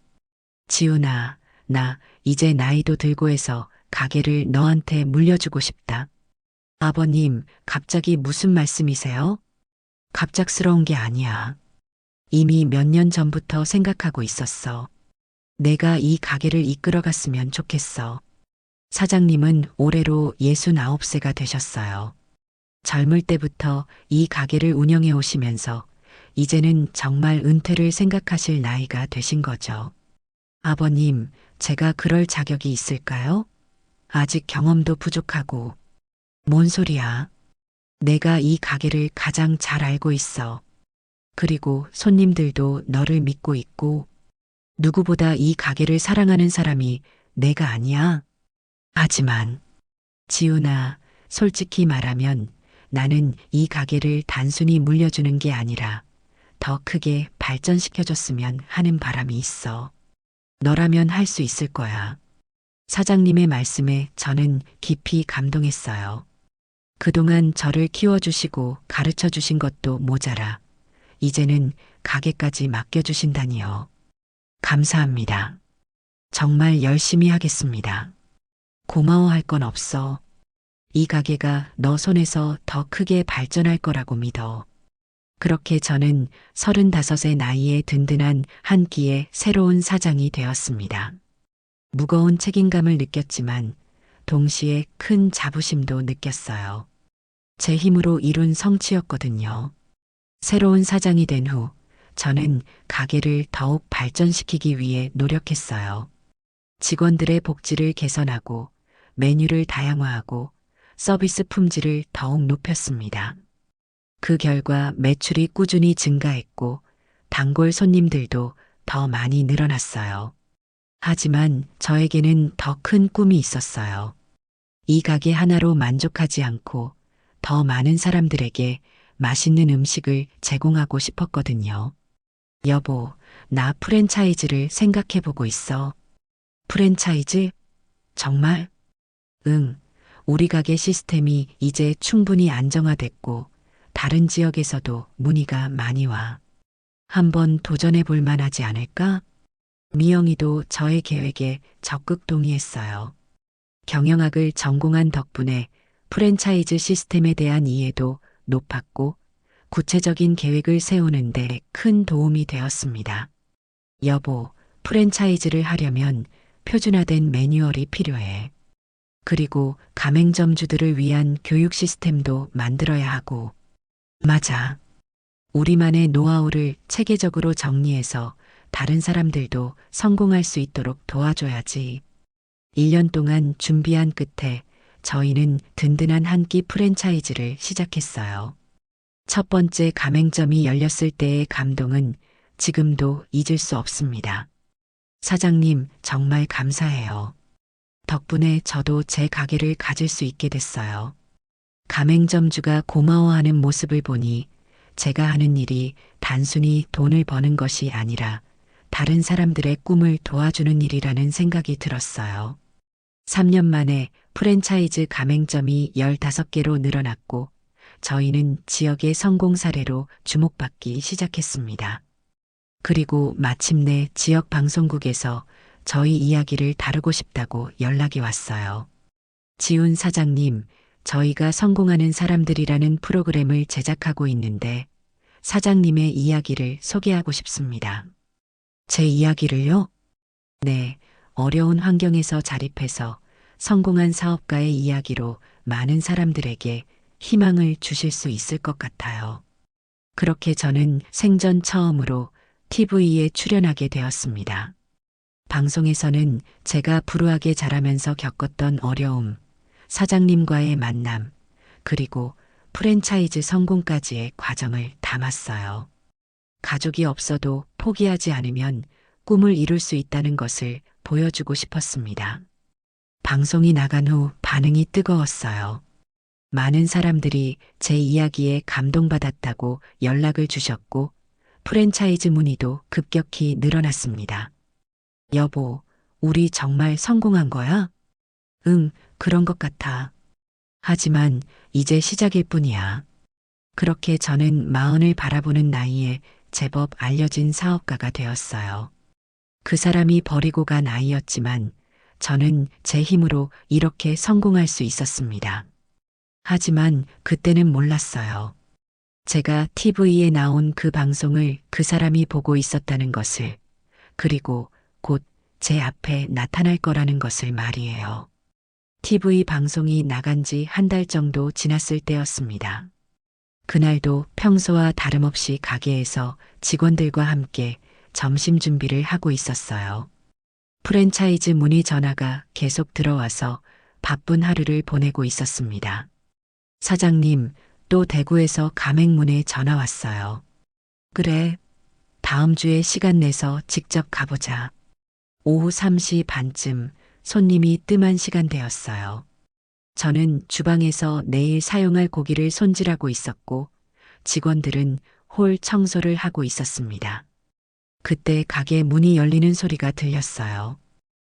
지훈아, 나 이제 나이도 들고 해서 가게를 너한테 물려주고 싶다. 아버님, 갑자기 무슨 말씀이세요? 갑작스러운 게 아니야. 이미 몇 년 전부터 생각하고 있었어. 내가 이 가게를 이끌어갔으면 좋겠어. 사장님은 올해로 69세가 되셨어요. 젊을 때부터 이 가게를 운영해 오시면서 이제는 정말 은퇴를 생각하실 나이가 되신 거죠. 아버님, 제가 그럴 자격이 있을까요? 아직 경험도 부족하고. 뭔 소리야? 내가 이 가게를 가장 잘 알고 있어. 그리고 손님들도 너를 믿고 있고, 누구보다 이 가게를 사랑하는 사람이 내가 아니야. 하지만, 지훈아, 솔직히 말하면 나는 이 가게를 단순히 물려주는 게 아니라 더 크게 발전시켜줬으면 하는 바람이 있어. 너라면 할 수 있을 거야. 사장님의 말씀에 저는 깊이 감동했어요. 그동안 저를 키워주시고 가르쳐 주신 것도 모자라 이제는 가게까지 맡겨주신다니요. 감사합니다. 정말 열심히 하겠습니다. 고마워할 건 없어. 이 가게가 너 손에서 더 크게 발전할 거라고 믿어. 그렇게 저는 35의 나이에 든든한 한 끼의 새로운 사장이 되었습니다. 무거운 책임감을 느꼈지만 동시에 큰 자부심도 느꼈어요. 제 힘으로 이룬 성취였거든요. 새로운 사장이 된 후 저는 가게를 더욱 발전시키기 위해 노력했어요. 직원들의 복지를 개선하고 메뉴를 다양화하고 서비스 품질을 더욱 높였습니다. 그 결과 매출이 꾸준히 증가했고 단골 손님들도 더 많이 늘어났어요. 하지만 저에게는 더 큰 꿈이 있었어요. 이 가게 하나로 만족하지 않고 더 많은 사람들에게 맛있는 음식을 제공하고 싶었거든요. 여보, 나 프랜차이즈를 생각해보고 있어. 프랜차이즈? 정말? 응, 우리 가게 시스템이 이제 충분히 안정화됐고 다른 지역에서도 문의가 많이 와. 한번 도전해 볼 만하지 않을까? 미영이도 저의 계획에 적극 동의했어요. 경영학을 전공한 덕분에 프랜차이즈 시스템에 대한 이해도 높았고 구체적인 계획을 세우는데 큰 도움이 되었습니다. 여보, 프랜차이즈를 하려면 표준화된 매뉴얼이 필요해. 그리고 가맹점주들을 위한 교육 시스템도 만들어야 하고. 맞아. 우리만의 노하우를 체계적으로 정리해서 다른 사람들도 성공할 수 있도록 도와줘야지. 1년 동안 준비한 끝에 저희는 든든한 한 끼 프랜차이즈를 시작했어요. 첫 번째 가맹점이 열렸을 때의 감동은 지금도 잊을 수 없습니다. 사장님, 정말 감사해요. 덕분에 저도 제 가게를 가질 수 있게 됐어요. 가맹점주가 고마워하는 모습을 보니 제가 하는 일이 단순히 돈을 버는 것이 아니라 다른 사람들의 꿈을 도와주는 일이라는 생각이 들었어요. 3년 만에 프랜차이즈 가맹점이 15개로 늘어났고 저희는 지역의 성공 사례로 주목받기 시작했습니다. 그리고 마침내 지역 방송국에서 저희 이야기를 다루고 싶다고 연락이 왔어요. 지훈 사장님, 저희가 성공하는 사람들이라는 프로그램을 제작하고 있는데 사장님의 이야기를 소개하고 싶습니다. 제 이야기를요? 네, 어려운 환경에서 자립해서 성공한 사업가의 이야기로 많은 사람들에게 희망을 주실 수 있을 것 같아요. 그렇게 저는 생전 처음으로 TV에 출연하게 되었습니다. 방송에서는 제가 불우하게 자라면서 겪었던 어려움, 사장님과의 만남, 그리고 프랜차이즈 성공까지의 과정을 담았어요. 가족이 없어도 포기하지 않으면 꿈을 이룰 수 있다는 것을 보여주고 싶었습니다. 방송이 나간 후 반응이 뜨거웠어요. 많은 사람들이 제 이야기에 감동받았다고 연락을 주셨고, 프랜차이즈 문의도 급격히 늘어났습니다. 여보, 우리 정말 성공한 거야? 응, 그런 것 같아. 하지만 이제 시작일 뿐이야. 그렇게 저는 마흔을 바라보는 나이에 제법 알려진 사업가가 되었어요. 그 사람이 버리고 간 아이였지만 저는 제 힘으로 이렇게 성공할 수 있었습니다. 하지만 그때는 몰랐어요. 제가 TV에 나온 그 방송을 그 사람이 보고 있었다는 것을, 그리고 곧 제 앞에 나타날 거라는 것을 말이에요. TV 방송이 나간 지 한 달 정도 지났을 때였습니다. 그날도 평소와 다름없이 가게에서 직원들과 함께 점심 준비를 하고 있었어요. 프랜차이즈 문의 전화가 계속 들어와서 바쁜 하루를 보내고 있었습니다. 사장님, 또 대구에서 가맹문에 전화 왔어요. 그래, 다음 주에 시간 내서 직접 가보자. 오후 3시 반쯤 손님이 뜸한 시간대였어요. 저는 주방에서 내일 사용할 고기를 손질하고 있었고, 직원들은 홀 청소를 하고 있었습니다. 그때 가게 문이 열리는 소리가 들렸어요.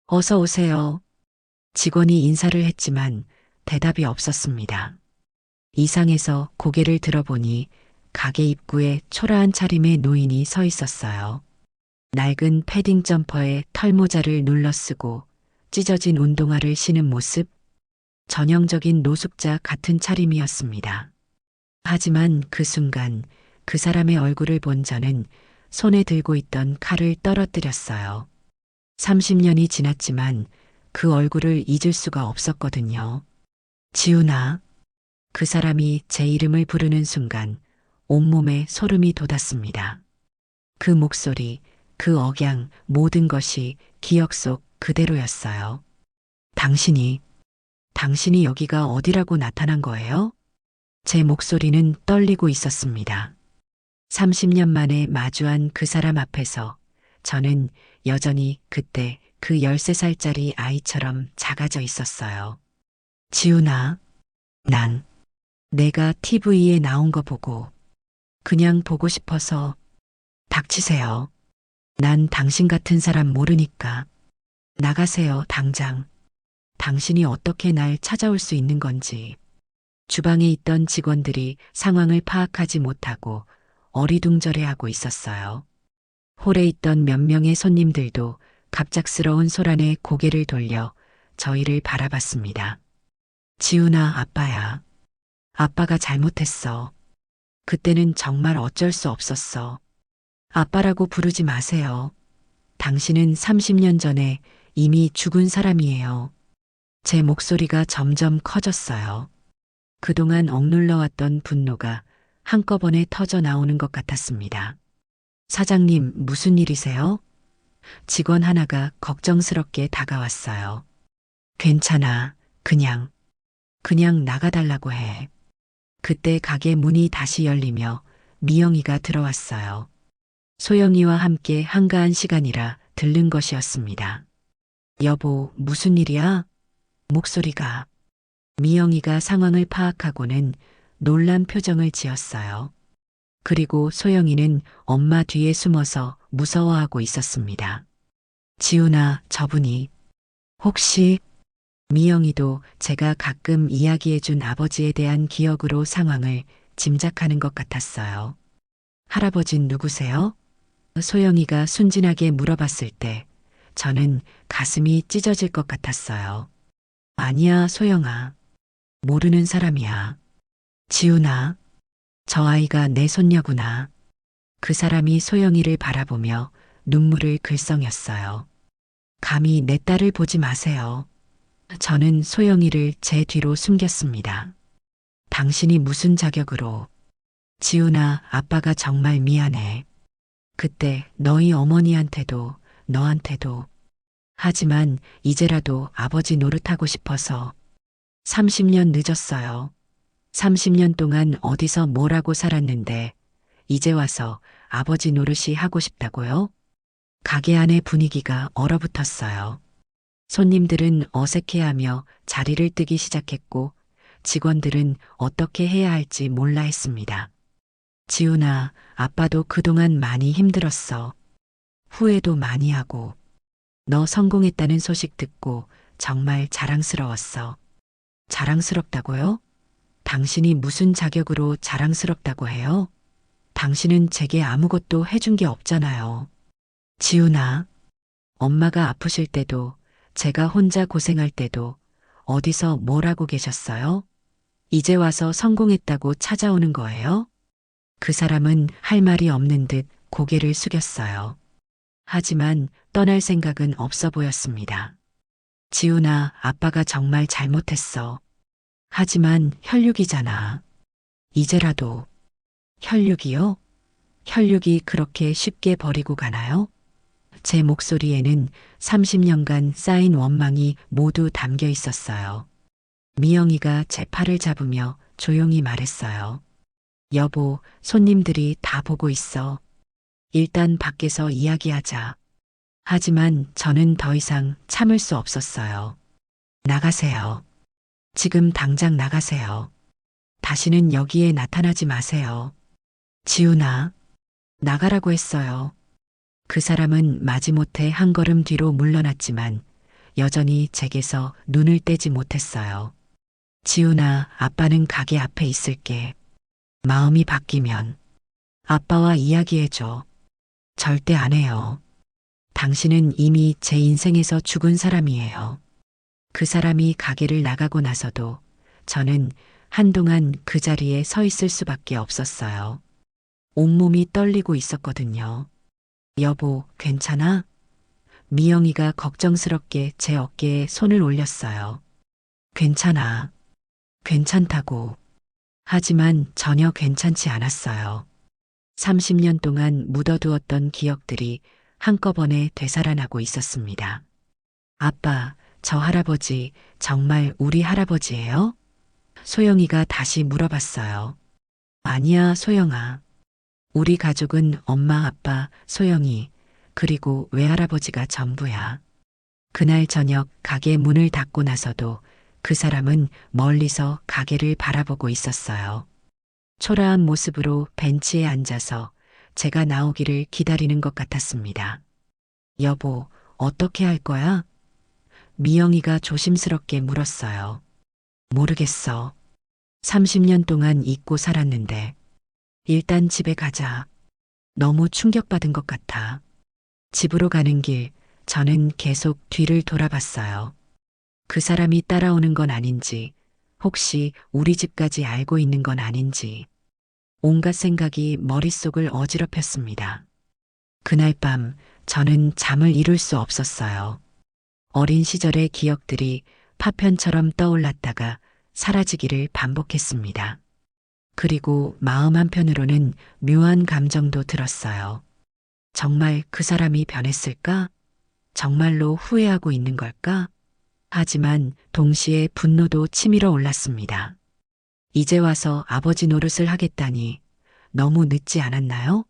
어서 오세요. 직원이 인사를 했지만 대답이 없었습니다. 이상해서 고개를 들어보니 가게 입구에 초라한 차림의 노인이 서 있었어요. 낡은 패딩 점퍼에 털모자를 눌러쓰고 찢어진 운동화를 신은 모습, 전형적인 노숙자 같은 차림이었습니다. 하지만 그 순간 그 사람의 얼굴을 본 저는 손에 들고 있던 칼을 떨어뜨렸어요. 30년이 지났지만 그 얼굴을 잊을 수가 없었거든요. 지훈아. 그 사람이 제 이름을 부르는 순간 온몸에 소름이 돋았습니다. 그 목소리, 그 억양, 모든 것이 기억 속 그대로였어요. 당신이 여기가 어디라고 나타난 거예요? 제 목소리는 떨리고 있었습니다. 30년 만에 마주한 그 사람 앞에서 저는 여전히 그때 그 13살짜리 아이처럼 작아져 있었어요. 지훈아, 내가 TV에 나온 거 보고 그냥 보고 싶어서. 닥치세요. 난 당신 같은 사람 모르니까. 나가세요, 당장. 당신이 어떻게 날 찾아올 수 있는 건지. 주방에 있던 직원들이 상황을 파악하지 못하고 어리둥절해하고 있었어요. 홀에 있던 몇 명의 손님들도 갑작스러운 소란에 고개를 돌려 저희를 바라봤습니다. 지훈아, 아빠야. 아빠가 잘못했어. 그때는 정말 어쩔 수 없었어. 아빠라고 부르지 마세요. 당신은 30년 전에 이미 죽은 사람이에요. 제 목소리가 점점 커졌어요. 그동안 억눌러왔던 분노가 한꺼번에 터져 나오는 것 같았습니다. 사장님, 무슨 일이세요? 직원 하나가 걱정스럽게 다가왔어요. 괜찮아. 그냥 나가달라고 해. 그때 가게 문이 다시 열리며 미영이가 들어왔어요. 소영이와 함께 한가한 시간이라 들른 것이었습니다. 여보, 무슨 일이야? 목소리가. 미영이가 상황을 파악하고는 놀란 표정을 지었어요. 그리고 소영이는 엄마 뒤에 숨어서 무서워하고 있었습니다. 지훈아, 저분이 혹시. 미영이도 제가 가끔 이야기해준 아버지에 대한 기억으로 상황을 짐작하는 것 같았어요. 할아버진 누구세요? 소영이가 순진하게 물어봤을 때 저는 가슴이 찢어질 것 같았어요. 아니야, 소영아. 모르는 사람이야. 지훈아. 저 아이가 내 손녀구나. 그 사람이 소영이를 바라보며 눈물을 글썽였어요. 감히 내 딸을 보지 마세요. 저는 소영이를 제 뒤로 숨겼습니다. 당신이 무슨 자격으로. 지훈아, 아빠가 정말 미안해. 그때 너희 어머니한테도 너한테도. 하지만 이제라도 아버지 노릇하고 싶어서. 30년 늦었어요. 30년 동안 어디서 뭐라고 살았는데 이제 와서 아버지 노릇이 하고 싶다고요? 가게 안의 분위기가 얼어붙었어요. 손님들은 어색해하며 자리를 뜨기 시작했고 직원들은 어떻게 해야 할지 몰라 했습니다. 지훈아, 아빠도 그동안 많이 힘들었어. 후회도 많이 하고. 너 성공했다는 소식 듣고 정말 자랑스러웠어. 자랑스럽다고요? 당신이 무슨 자격으로 자랑스럽다고 해요? 당신은 제게 아무것도 해준 게 없잖아요. 지훈아, 엄마가 아프실 때도 제가 혼자 고생할 때도 어디서 뭘 하고 계셨어요? 이제 와서 성공했다고 찾아오는 거예요? 그 사람은 할 말이 없는 듯 고개를 숙였어요. 하지만 떠날 생각은 없어 보였습니다. 지훈아, 아빠가 정말 잘못했어. 하지만 혈육이잖아. 이제라도. 혈육이요? 혈육이 그렇게 쉽게 버리고 가나요? 제 목소리에는 30년간 쌓인 원망이 모두 담겨 있었어요. 미영이가 제 팔을 잡으며 조용히 말했어요. 여보, 손님들이 다 보고 있어. 일단 밖에서 이야기하자. 하지만 저는 더 이상 참을 수 없었어요. 나가세요. 지금 당장 나가세요. 다시는 여기에 나타나지 마세요. 지훈아, 나가라고 했어요. 그 사람은 마지못해 한 걸음 뒤로 물러났지만 여전히 제게서 눈을 떼지 못했어요. 지훈아, 아빠는 가게 앞에 있을게. 마음이 바뀌면 아빠와 이야기해줘. 절대 안 해요. 당신은 이미 제 인생에서 죽은 사람이에요. 그 사람이 가게를 나가고 나서도 저는 한동안 그 자리에 서 있을 수밖에 없었어요. 온몸이 떨리고 있었거든요. 여보, 괜찮아? 미영이가 걱정스럽게 제 어깨에 손을 올렸어요. 괜찮아. 괜찮다고. 하지만 전혀 괜찮지 않았어요. 30년 동안 묻어두었던 기억들이 한꺼번에 되살아나고 있었습니다. 아빠, 저 할아버지 정말 우리 할아버지예요? 소영이가 다시 물어봤어요. 아니야, 소영아. 우리 가족은 엄마, 아빠, 소영이, 그리고 외할아버지가 전부야. 그날 저녁 가게 문을 닫고 나서도 그 사람은 멀리서 가게를 바라보고 있었어요. 초라한 모습으로 벤치에 앉아서 제가 나오기를 기다리는 것 같았습니다. 여보, 어떻게 할 거야? 미영이가 조심스럽게 물었어요. 모르겠어. 30년 동안 잊고 살았는데. 일단 집에 가자. 너무 충격받은 것 같아. 집으로 가는 길, 저는 계속 뒤를 돌아봤어요. 그 사람이 따라오는 건 아닌지, 혹시 우리 집까지 알고 있는 건 아닌지. 온갖 생각이 머릿속을 어지럽혔습니다. 그날 밤 저는 잠을 이룰 수 없었어요. 어린 시절의 기억들이 파편처럼 떠올랐다가 사라지기를 반복했습니다. 그리고 마음 한편으로는 묘한 감정도 들었어요. 정말 그 사람이 변했을까? 정말로 후회하고 있는 걸까? 하지만 동시에 분노도 치밀어 올랐습니다. 이제 와서 아버지 노릇을 하겠다니 너무 늦지 않았나요?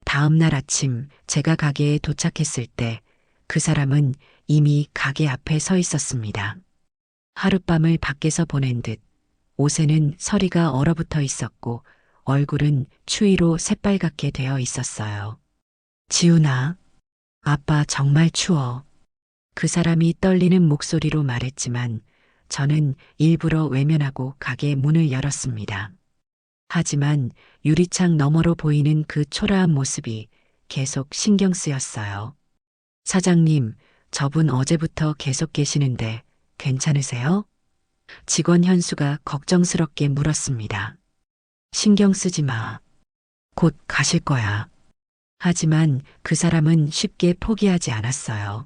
다음 날 아침 제가 가게에 도착했을 때 그 사람은 이미 가게 앞에 서 있었습니다. 하룻밤을 밖에서 보낸 듯 옷에는 서리가 얼어붙어 있었고 얼굴은 추위로 새빨갛게 되어 있었어요. 지훈아, 아빠 정말 추워. 그 사람이 떨리는 목소리로 말했지만 저는 일부러 외면하고 가게 문을 열었습니다. 하지만 유리창 너머로 보이는 그 초라한 모습이 계속 신경 쓰였어요. 사장님, 저분 어제부터 계속 계시는데 괜찮으세요? 직원 현수가 걱정스럽게 물었습니다. 신경 쓰지 마. 곧 가실 거야. 하지만 그 사람은 쉽게 포기하지 않았어요.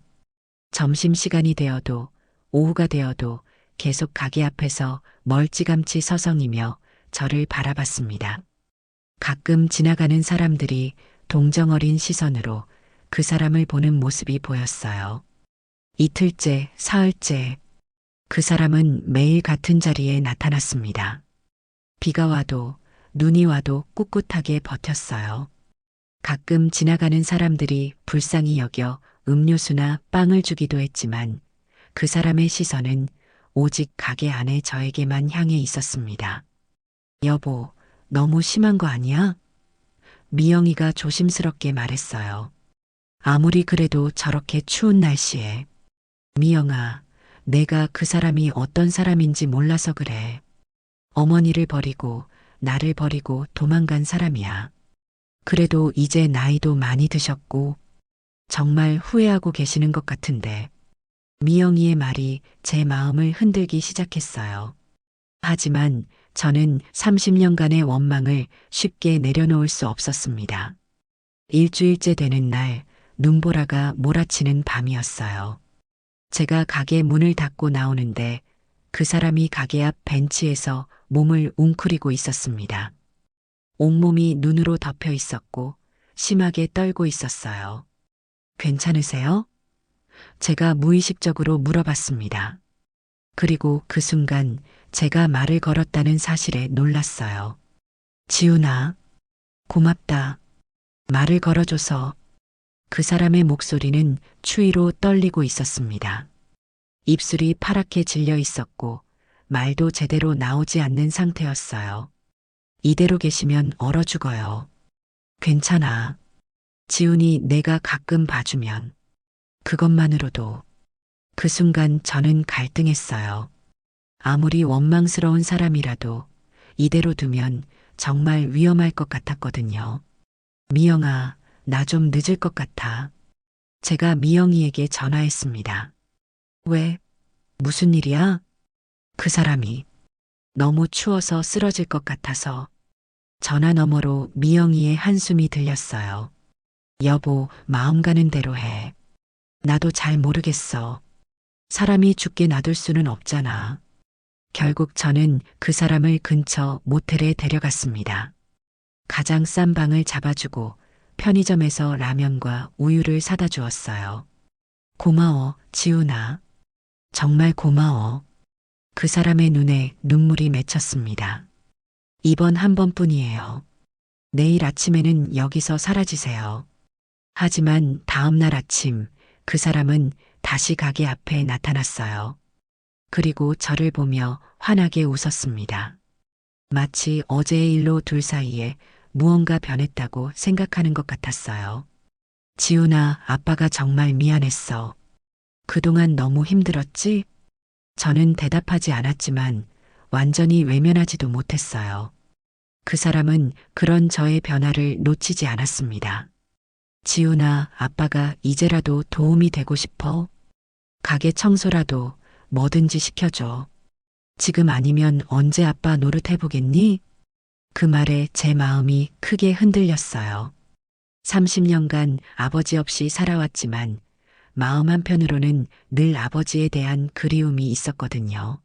점심시간이 되어도 오후가 되어도 계속 가게 앞에서 멀찌감치 서성이며 저를 바라봤습니다. 가끔 지나가는 사람들이 동정어린 시선으로 그 사람을 보는 모습이 보였어요. 이틀째, 사흘째, 그 사람은 매일 같은 자리에 나타났습니다. 비가 와도 눈이 와도 꿋꿋하게 버텼어요. 가끔 지나가는 사람들이 불쌍히 여겨 음료수나 빵을 주기도 했지만 그 사람의 시선은 오직 가게 안에 저에게만 향해 있었습니다. 여보, 너무 심한 거 아니야? 미영이가 조심스럽게 말했어요. 아무리 그래도 저렇게 추운 날씨에. 미영아, 내가 그 사람이 어떤 사람인지 몰라서 그래. 어머니를 버리고 나를 버리고 도망간 사람이야. 그래도 이제 나이도 많이 드셨고 정말 후회하고 계시는 것 같은데. 미영이의 말이 제 마음을 흔들기 시작했어요. 하지만 저는 30년간의 원망을 쉽게 내려놓을 수 없었습니다. 일주일째 되는 날, 눈보라가 몰아치는 밤이었어요. 제가 가게 문을 닫고 나오는데 그 사람이 가게 앞 벤치에서 몸을 웅크리고 있었습니다. 온몸이 눈으로 덮여 있었고 심하게 떨고 있었어요. 괜찮으세요? 제가 무의식적으로 물어봤습니다. 그리고 그 순간 제가 말을 걸었다는 사실에 놀랐어요. 지훈아, 고맙다. 말을 걸어줘서. 그 사람의 목소리는 추위로 떨리고 있었습니다. 입술이 파랗게 질려 있었고 말도 제대로 나오지 않는 상태였어요. 이대로 계시면 얼어 죽어요. 괜찮아. 지훈이 내가 가끔 봐주면. 그것만으로도. 그 순간 저는 갈등했어요. 아무리 원망스러운 사람이라도 이대로 두면 정말 위험할 것 같았거든요. 미영아, 나 좀 늦을 것 같아. 제가 미영이에게 전화했습니다. 왜? 무슨 일이야? 그 사람이 너무 추워서 쓰러질 것 같아서. 전화 너머로 미영이의 한숨이 들렸어요. 여보, 마음 가는 대로 해. 나도 잘 모르겠어. 사람이 죽게 놔둘 수는 없잖아. 결국 저는 그 사람을 근처 모텔에 데려갔습니다. 가장 싼 방을 잡아주고 편의점에서 라면과 우유를 사다 주었어요. 고마워, 지훈아. 정말 고마워. 그 사람의 눈에 눈물이 맺혔습니다. 이번 한 번뿐이에요. 내일 아침에는 여기서 사라지세요. 하지만 다음 날 아침 그 사람은 다시 가게 앞에 나타났어요. 그리고 저를 보며 환하게 웃었습니다. 마치 어제의 일로 둘 사이에 무언가 변했다고 생각하는 것 같았어요. 지훈아, 아빠가 정말 미안했어. 그동안 너무 힘들었지? 저는 대답하지 않았지만 완전히 외면하지도 못했어요. 그 사람은 그런 저의 변화를 놓치지 않았습니다. 지훈아, 아빠가 이제라도 도움이 되고 싶어. 가게 청소라도 뭐든지 시켜줘. 지금 아니면 언제 아빠 노릇해보겠니? 그 말에 제 마음이 크게 흔들렸어요. 30년간 아버지 없이 살아왔지만 마음 한편으로는 늘 아버지에 대한 그리움이 있었거든요.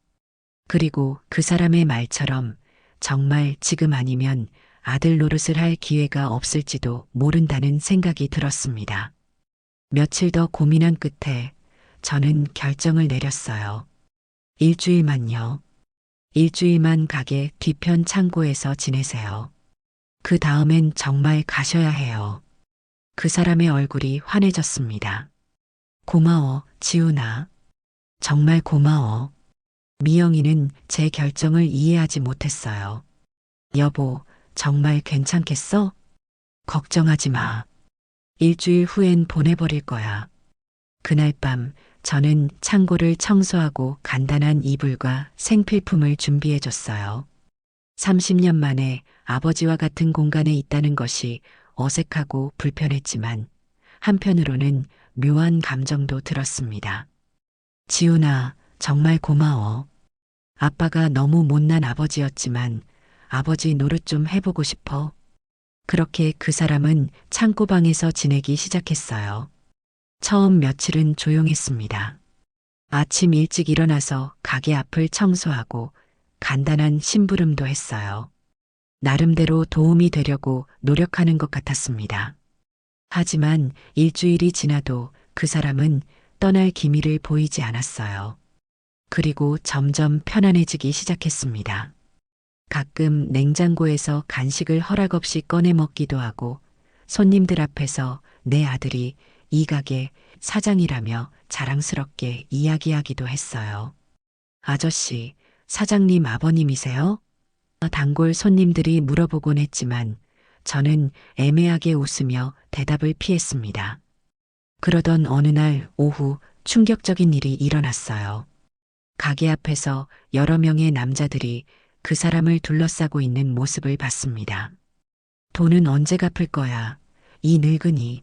그리고 그 사람의 말처럼 정말 지금 아니면 아들 노릇을 할 기회가 없을지도 모른다는 생각이 들었습니다. 며칠 더 고민한 끝에 저는 결정을 내렸어요. 일주일만요. 일주일만 가게 뒤편 창고에서 지내세요. 그 다음엔 정말 가셔야 해요. 그 사람의 얼굴이 환해졌습니다. 고마워, 지훈아. 정말 고마워. 미영이는 제 결정을 이해하지 못했어요. 여보, 정말 괜찮겠어? 걱정하지 마. 일주일 후엔 보내버릴 거야. 그날 밤 저는 창고를 청소하고 간단한 이불과 생필품을 준비해줬어요. 30년 만에 아버지와 같은 공간에 있다는 것이 어색하고 불편했지만 한편으로는 묘한 감정도 들었습니다. 지훈아, 정말 고마워. 아빠가 너무 못난 아버지였지만 아버지 노릇 좀 해보고 싶어. 그렇게 그 사람은 창고방에서 지내기 시작했어요. 처음 며칠은 조용했습니다. 아침 일찍 일어나서 가게 앞을 청소하고 간단한 심부름도 했어요. 나름대로 도움이 되려고 노력하는 것 같았습니다. 하지만 일주일이 지나도 그 사람은 떠날 기미를 보이지 않았어요. 그리고 점점 편안해지기 시작했습니다. 가끔 냉장고에서 간식을 허락 없이 꺼내 먹기도 하고 손님들 앞에서 내 아들이 이 가게 사장이라며 자랑스럽게 이야기하기도 했어요. 아저씨, 사장님 아버님이세요? 단골 손님들이 물어보곤 했지만 저는 애매하게 웃으며 대답을 피했습니다. 그러던 어느 날 오후 충격적인 일이 일어났어요. 가게 앞에서 여러 명의 남자들이 그 사람을 둘러싸고 있는 모습을 봤습니다. 돈은 언제 갚을 거야? 이 늙은이.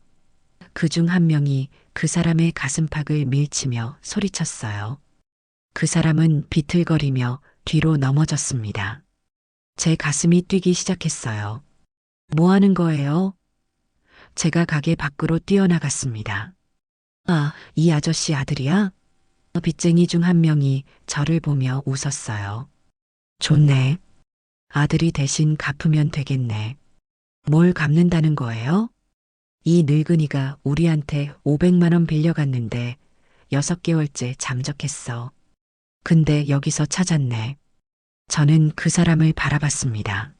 그중 한 명이 그 사람의 가슴팍을 밀치며 소리쳤어요. 그 사람은 비틀거리며 뒤로 넘어졌습니다. 제 가슴이 뛰기 시작했어요. 뭐 하는 거예요? 제가 가게 밖으로 뛰어나갔습니다. 아, 이 아저씨 아들이야? 빚쟁이 중 한 명이 저를 보며 웃었어요. 좋네. 아들이 대신 갚으면 되겠네. 뭘 갚는다는 거예요? 이 늙은이가 우리한테 500만 원 빌려갔는데 6개월째 잠적했어. 근데 여기서 찾았네. 저는 그 사람을 바라봤습니다.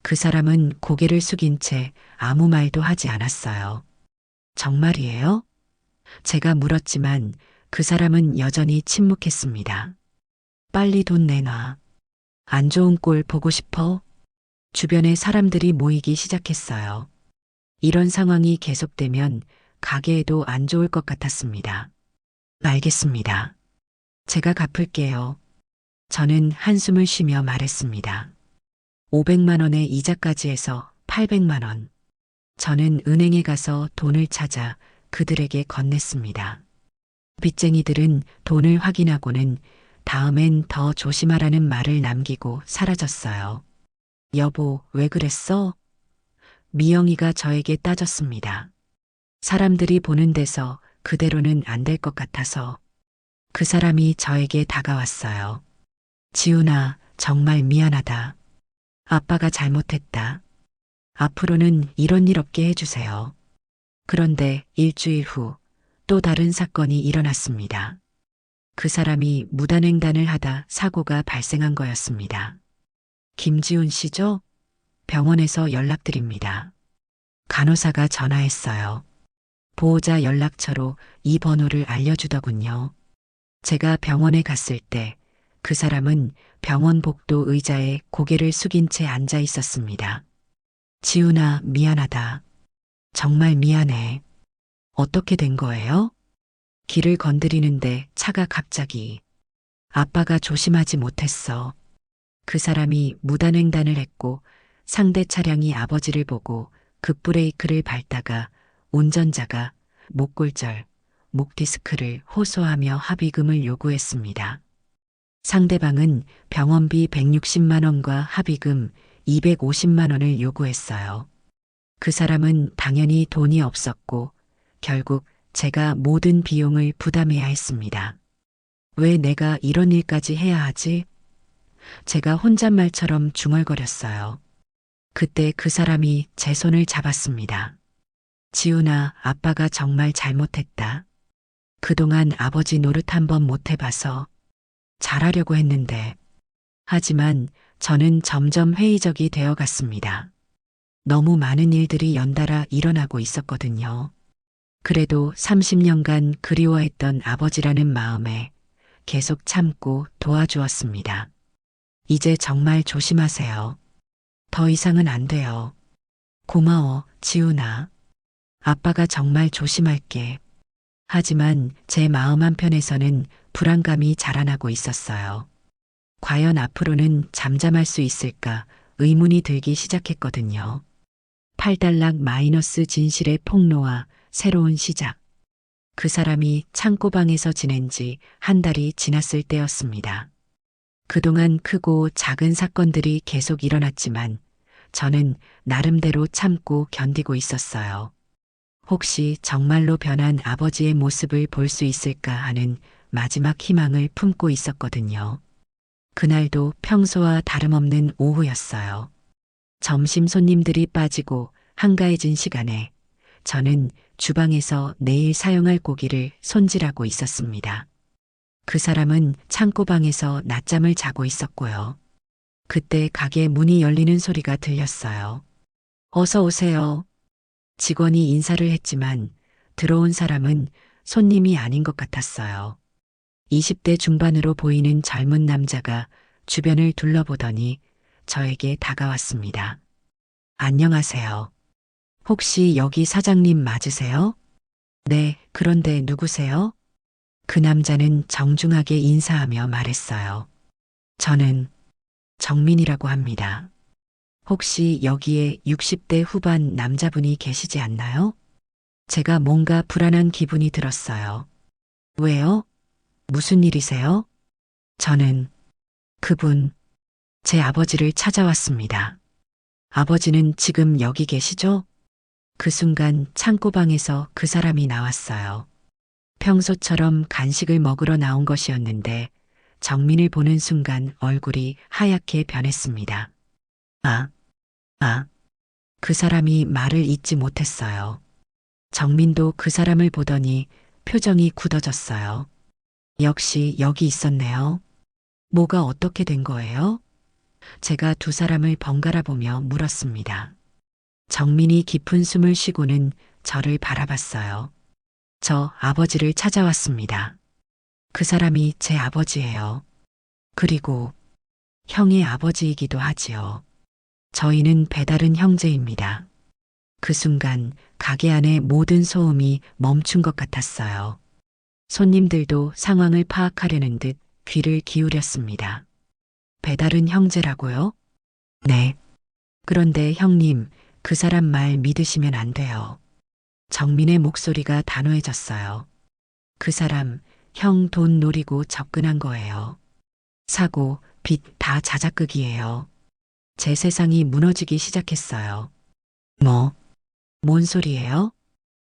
그 사람은 고개를 숙인 채 아무 말도 하지 않았어요. 정말이에요? 제가 물었지만 그 사람은 여전히 침묵했습니다. 빨리 돈 내놔. 안 좋은 꼴 보고 싶어? 주변에 사람들이 모이기 시작했어요. 이런 상황이 계속되면 가게에도 안 좋을 것 같았습니다. 알겠습니다. 제가 갚을게요. 저는 한숨을 쉬며 말했습니다. 500만 원의 이자까지 해서 800만 원. 저는 은행에 가서 돈을 찾아 그들에게 건넸습니다. 빚쟁이들은 돈을 확인하고는 다음엔 더 조심하라는 말을 남기고 사라졌어요. 여보, 왜 그랬어? 미영이가 저에게 따졌습니다. 사람들이 보는 데서 그대로는 안 될 것 같아서. 그 사람이 저에게 다가왔어요. 지훈아, 정말 미안하다. 아빠가 잘못했다. 앞으로는 이런 일 없게 해주세요. 그런데 일주일 후 또 다른 사건이 일어났습니다. 그 사람이 무단횡단을 하다 사고가 발생한 거였습니다. 김지훈 씨죠? 병원에서 연락드립니다. 간호사가 전화했어요. 보호자 연락처로 이 번호를 알려주더군요. 제가 병원에 갔을 때 그 사람은 병원 복도 의자에 고개를 숙인 채 앉아 있었습니다. 지훈아, 미안하다. 정말 미안해. 어떻게 된 거예요? 길을 건드리는데 차가 갑자기. 아빠가 조심하지 못했어. 그 사람이 무단횡단을 했고 상대 차량이 아버지를 보고 급브레이크를 밟다가 운전자가 목골절, 목디스크를 호소하며 합의금을 요구했습니다. 상대방은 병원비 160만 원과 합의금 250만 원을 요구했어요. 그 사람은 당연히 돈이 없었고 결국 제가 모든 비용을 부담해야 했습니다. 왜 내가 이런 일까지 해야 하지? 제가 혼잣말처럼 중얼거렸어요. 그때 그 사람이 제 손을 잡았습니다. 지훈아, 아빠가 정말 잘못했다. 그동안 아버지 노릇 한번 못 해봐서 잘하려고 했는데. 하지만 저는 점점 회의적이 되어 갔습니다. 너무 많은 일들이 연달아 일어나고 있었거든요. 그래도 30년간 그리워했던 아버지라는 마음에 계속 참고 도와주었습니다. 이제 정말 조심하세요. 더 이상은 안 돼요. 고마워, 지훈아. 아빠가 정말 조심할게. 하지만 제 마음 한편에서는 불안감이 자라나고 있었어요. 과연 앞으로는 잠잠할 수 있을까 의문이 들기 시작했거든요. 8달락 마이너스 진실의 폭로와 새로운 시작. 그 사람이 창고방에서 지낸 지 한 달이 지났을 때였습니다. 그동안 크고 작은 사건들이 계속 일어났지만 저는 나름대로 참고 견디고 있었어요. 혹시 정말로 변한 아버지의 모습을 볼 수 있을까 하는 마지막 희망을 품고 있었거든요. 그날도 평소와 다름없는 오후였어요. 점심 손님들이 빠지고 한가해진 시간에 저는 주방에서 내일 사용할 고기를 손질하고 있었습니다. 그 사람은 창고방에서 낮잠을 자고 있었고요. 그때 가게 문이 열리는 소리가 들렸어요. 어서 오세요. 직원이 인사를 했지만 들어온 사람은 손님이 아닌 것 같았어요. 20대 중반으로 보이는 젊은 남자가 주변을 둘러보더니 저에게 다가왔습니다. 안녕하세요. 혹시 여기 사장님 맞으세요? 네, 그런데 누구세요? 그 남자는 정중하게 인사하며 말했어요. 저는 정민이라고 합니다. 혹시 여기에 60대 후반 남자분이 계시지 않나요? 제가 뭔가 불안한 기분이 들었어요. 왜요? 무슨 일이세요? 저는 그분, 제 아버지를 찾아왔습니다. 아버지는 지금 여기 계시죠? 그 순간 창고방에서 그 사람이 나왔어요. 평소처럼 간식을 먹으러 나온 것이었는데 정민을 보는 순간 얼굴이 하얗게 변했습니다. 그 사람이 말을 잇지 못했어요. 정민도 그 사람을 보더니 표정이 굳어졌어요. 역시 여기 있었네요. 뭐가 어떻게 된 거예요? 제가 두 사람을 번갈아 보며 물었습니다. 정민이 깊은 숨을 쉬고는 저를 바라봤어요. 저 아버지를 찾아왔습니다. 그 사람이 제 아버지예요. 그리고 형의 아버지이기도 하지요. 저희는 배다른 형제입니다. 그 순간 가게 안의 모든 소음이 멈춘 것 같았어요. 손님들도 상황을 파악하려는 듯 귀를 기울였습니다. 배다른 형제라고요? 네. 그런데 형님, 그 사람 말 믿으시면 안 돼요. 정민의 목소리가 단호해졌어요. 그 사람, 형 돈 노리고 접근한 거예요. 사고, 빚 다 자작극이에요. 제 세상이 무너지기 시작했어요. 뭔 소리예요?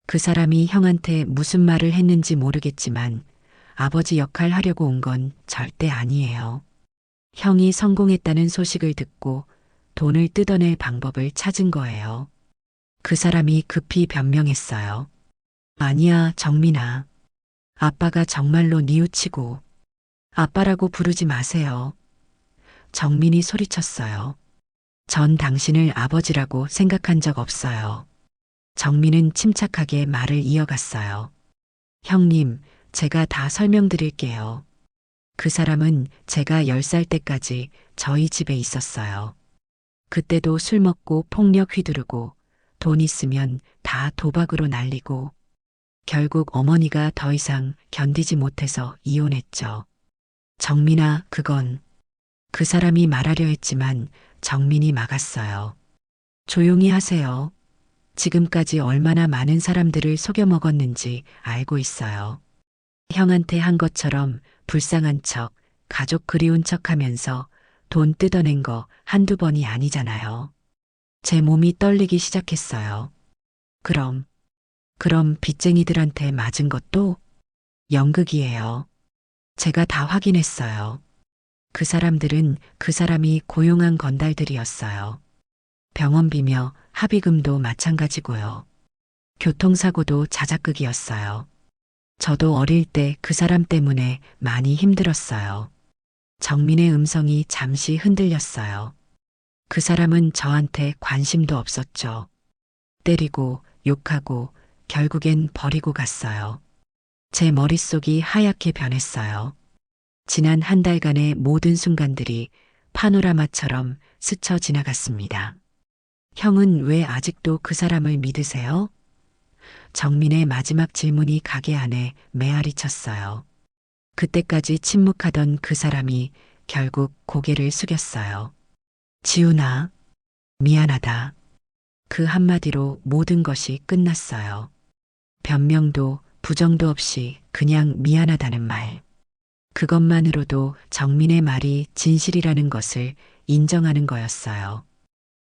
그 사람이 형한테 무슨 말을 했는지 모르겠지만 아버지 역할 하려고 온 건 절대 아니에요. 형이 성공했다는 소식을 듣고 돈을 뜯어낼 방법을 찾은 거예요. 그 사람이 급히 변명했어요. 아니야, 정민아. 아빠가 정말로 뉘우치고 아빠라고 부르지 마세요. 정민이 소리쳤어요. 전 당신을 아버지라고 생각한 적 없어요. 정민은 침착하게 말을 이어갔어요. 형님, 제가 다 설명드릴게요. 그 사람은 제가 10살 때까지 저희 집에 있었어요. 그때도 술 먹고 폭력 휘두르고 돈 있으면 다 도박으로 날리고 결국 어머니가 더 이상 견디지 못해서 이혼했죠. 정민아, 그건 그 사람이 말하려 했지만 정민이 막았어요. 조용히 하세요. 지금까지 얼마나 많은 사람들을 속여 먹었는지 알고 있어요. 형한테 한 것처럼 불쌍한 척, 가족 그리운 척 하면서 돈 뜯어낸 거 한두 번이 아니잖아요. 제 몸이 떨리기 시작했어요. 그럼 빚쟁이들한테 맞은 것도 연극이에요. 제가 다 확인했어요. 그 사람들은 그 사람이 고용한 건달들이었어요. 병원비며 합의금도 마찬가지고요. 교통사고도 자작극이었어요. 저도 어릴 때 그 사람 때문에 많이 힘들었어요. 정민의 음성이 잠시 흔들렸어요. 그 사람은 저한테 관심도 없었죠. 때리고 욕하고 결국엔 버리고 갔어요. 제 머릿속이 하얗게 변했어요. 지난 한 달간의 모든 순간들이 파노라마처럼 스쳐 지나갔습니다. 형은 왜 아직도 그 사람을 믿으세요? 정민의 마지막 질문이 가게 안에 메아리 쳤어요. 그때까지 침묵하던 그 사람이 결국 고개를 숙였어요. 지훈아, 미안하다. 그 한마디로 모든 것이 끝났어요. 변명도 부정도 없이 그냥 미안하다는 말. 그것만으로도 정민의 말이 진실이라는 것을 인정하는 거였어요.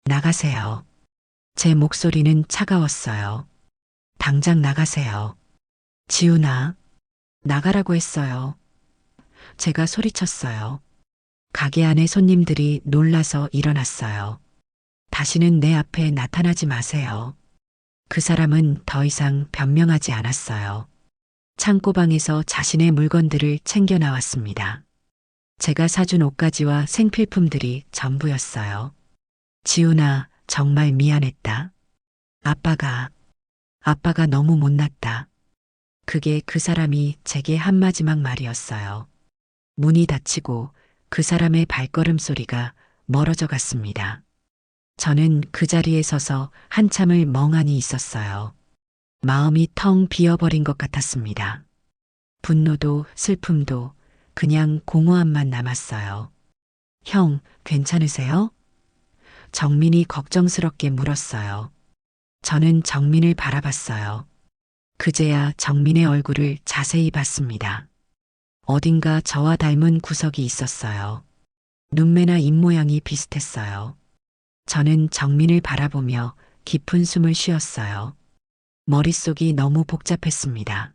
나가세요. 제 목소리는 차가웠어요. 당장 나가세요. 지훈아, 나가라고 했어요. 제가 소리쳤어요. 가게 안에 손님들이 놀라서 일어났어요. 다시는 내 앞에 나타나지 마세요. 그 사람은 더 이상 변명하지 않았어요. 창고방에서 자신의 물건들을 챙겨 나왔습니다. 제가 사준 옷가지와 생필품들이 전부였어요. 지훈아, 정말 미안했다. 아빠가 너무 못났다. 그게 그 사람이 제게 한 마지막 말이었어요. 문이 닫히고 그 사람의 발걸음 소리가 멀어져 갔습니다. 저는 그 자리에 서서 한참을 멍하니 있었어요. 마음이 텅 비어버린 것 같았습니다. 분노도 슬픔도 그냥 공허함만 남았어요. 형, 괜찮으세요? 정민이 걱정스럽게 물었어요. 저는 정민을 바라봤어요. 그제야 정민의 얼굴을 자세히 봤습니다. 어딘가 저와 닮은 구석이 있었어요. 눈매나 입모양이 비슷했어요. 저는 정민을 바라보며 깊은 숨을 쉬었어요. 머릿속이 너무 복잡했습니다.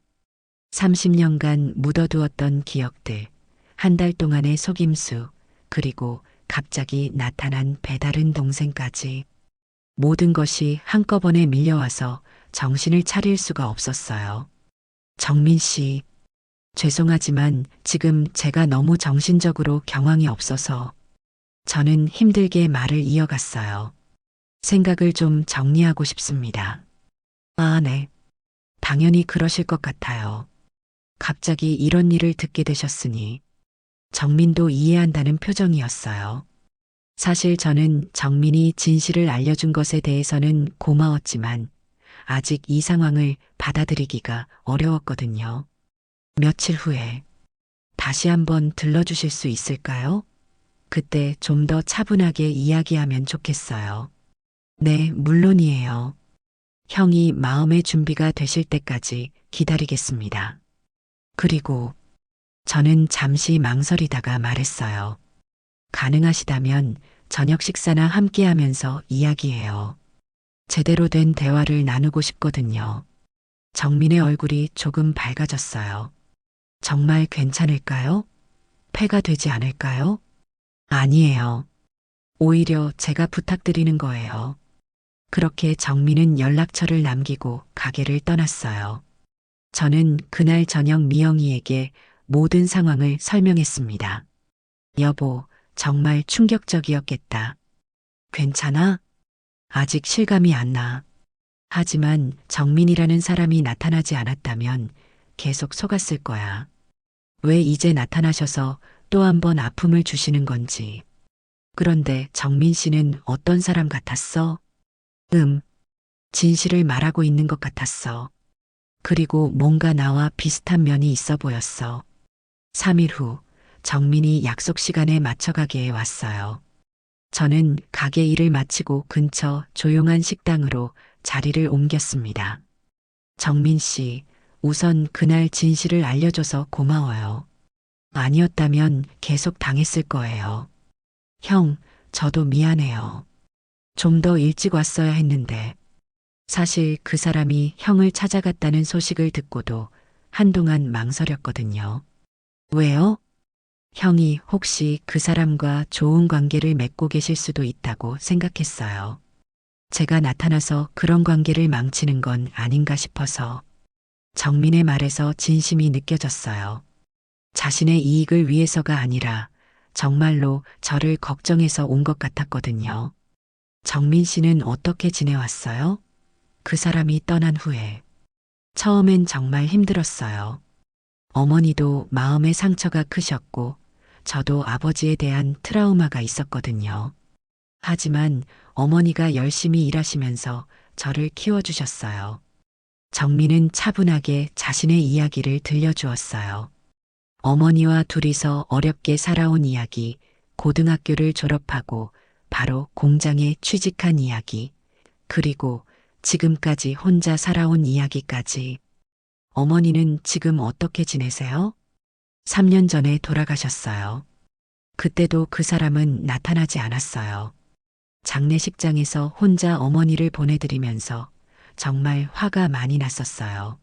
30년간 묻어두었던 기억들, 한 달 동안의 속임수, 그리고 갑자기 나타난 배다른 동생까지 모든 것이 한꺼번에 밀려와서 정신을 차릴 수가 없었어요. 정민 씨, 죄송하지만 지금 제가 너무 정신적으로 경황이 없어서 저는 힘들게 말을 이어갔어요. 생각을 좀 정리하고 싶습니다. 아, 네. 당연히 그러실 것 같아요. 갑자기 이런 일을 듣게 되셨으니 정민도 이해한다는 표정이었어요. 사실 저는 정민이 진실을 알려준 것에 대해서는 고마웠지만 아직 이 상황을 받아들이기가 어려웠거든요. 며칠 후에 다시 한번 들러주실 수 있을까요? 그때 좀 더 차분하게 이야기하면 좋겠어요. 네, 물론이에요. 형이 마음의 준비가 되실 때까지 기다리겠습니다. 그리고 저는 잠시 망설이다가 말했어요. 가능하시다면 저녁 식사나 함께 하면서 이야기해요. 제대로 된 대화를 나누고 싶거든요. 정민의 얼굴이 조금 밝아졌어요. 정말 괜찮을까요? 폐가 되지 않을까요? 아니에요. 오히려 제가 부탁드리는 거예요. 그렇게 정민은 연락처를 남기고 가게를 떠났어요. 저는 그날 저녁 미영이에게 모든 상황을 설명했습니다. 여보, 정말 충격적이었겠다. 괜찮아? 아직 실감이 안 나. 하지만 정민이라는 사람이 나타나지 않았다면 계속 속았을 거야. 왜 이제 나타나셔서 또 한 번 아픔을 주시는 건지. 그런데 정민 씨는 어떤 사람 같았어? 진실을 말하고 있는 것 같았어. 그리고 뭔가 나와 비슷한 면이 있어 보였어. 3일 후 정민이 약속 시간에 맞춰 가게에 왔어요. 저는 가게 일을 마치고 근처 조용한 식당으로 자리를 옮겼습니다. 정민 씨, 우선 그날 진실을 알려줘서 고마워요. 아니었다면 계속 당했을 거예요. 형, 저도 미안해요. 좀 더 일찍 왔어야 했는데. 사실 그 사람이 형을 찾아갔다는 소식을 듣고도 한동안 망설였거든요. 왜요? 형이 혹시 그 사람과 좋은 관계를 맺고 계실 수도 있다고 생각했어요. 제가 나타나서 그런 관계를 망치는 건 아닌가 싶어서. 정민의 말에서 진심이 느껴졌어요. 자신의 이익을 위해서가 아니라 정말로 저를 걱정해서 온 것 같았거든요. 정민 씨는 어떻게 지내왔어요? 그 사람이 떠난 후에. 처음엔 정말 힘들었어요. 어머니도 마음의 상처가 크셨고 저도 아버지에 대한 트라우마가 있었거든요. 하지만 어머니가 열심히 일하시면서 저를 키워주셨어요. 정민은 차분하게 자신의 이야기를 들려주었어요. 어머니와 둘이서 어렵게 살아온 이야기, 고등학교를 졸업하고 바로 공장에 취직한 이야기, 그리고 지금까지 혼자 살아온 이야기까지. 어머니는 지금 어떻게 지내세요? 3년 전에 돌아가셨어요. 그때도 그 사람은 나타나지 않았어요. 장례식장에서 혼자 어머니를 보내드리면서 정말 화가 많이 났었어요.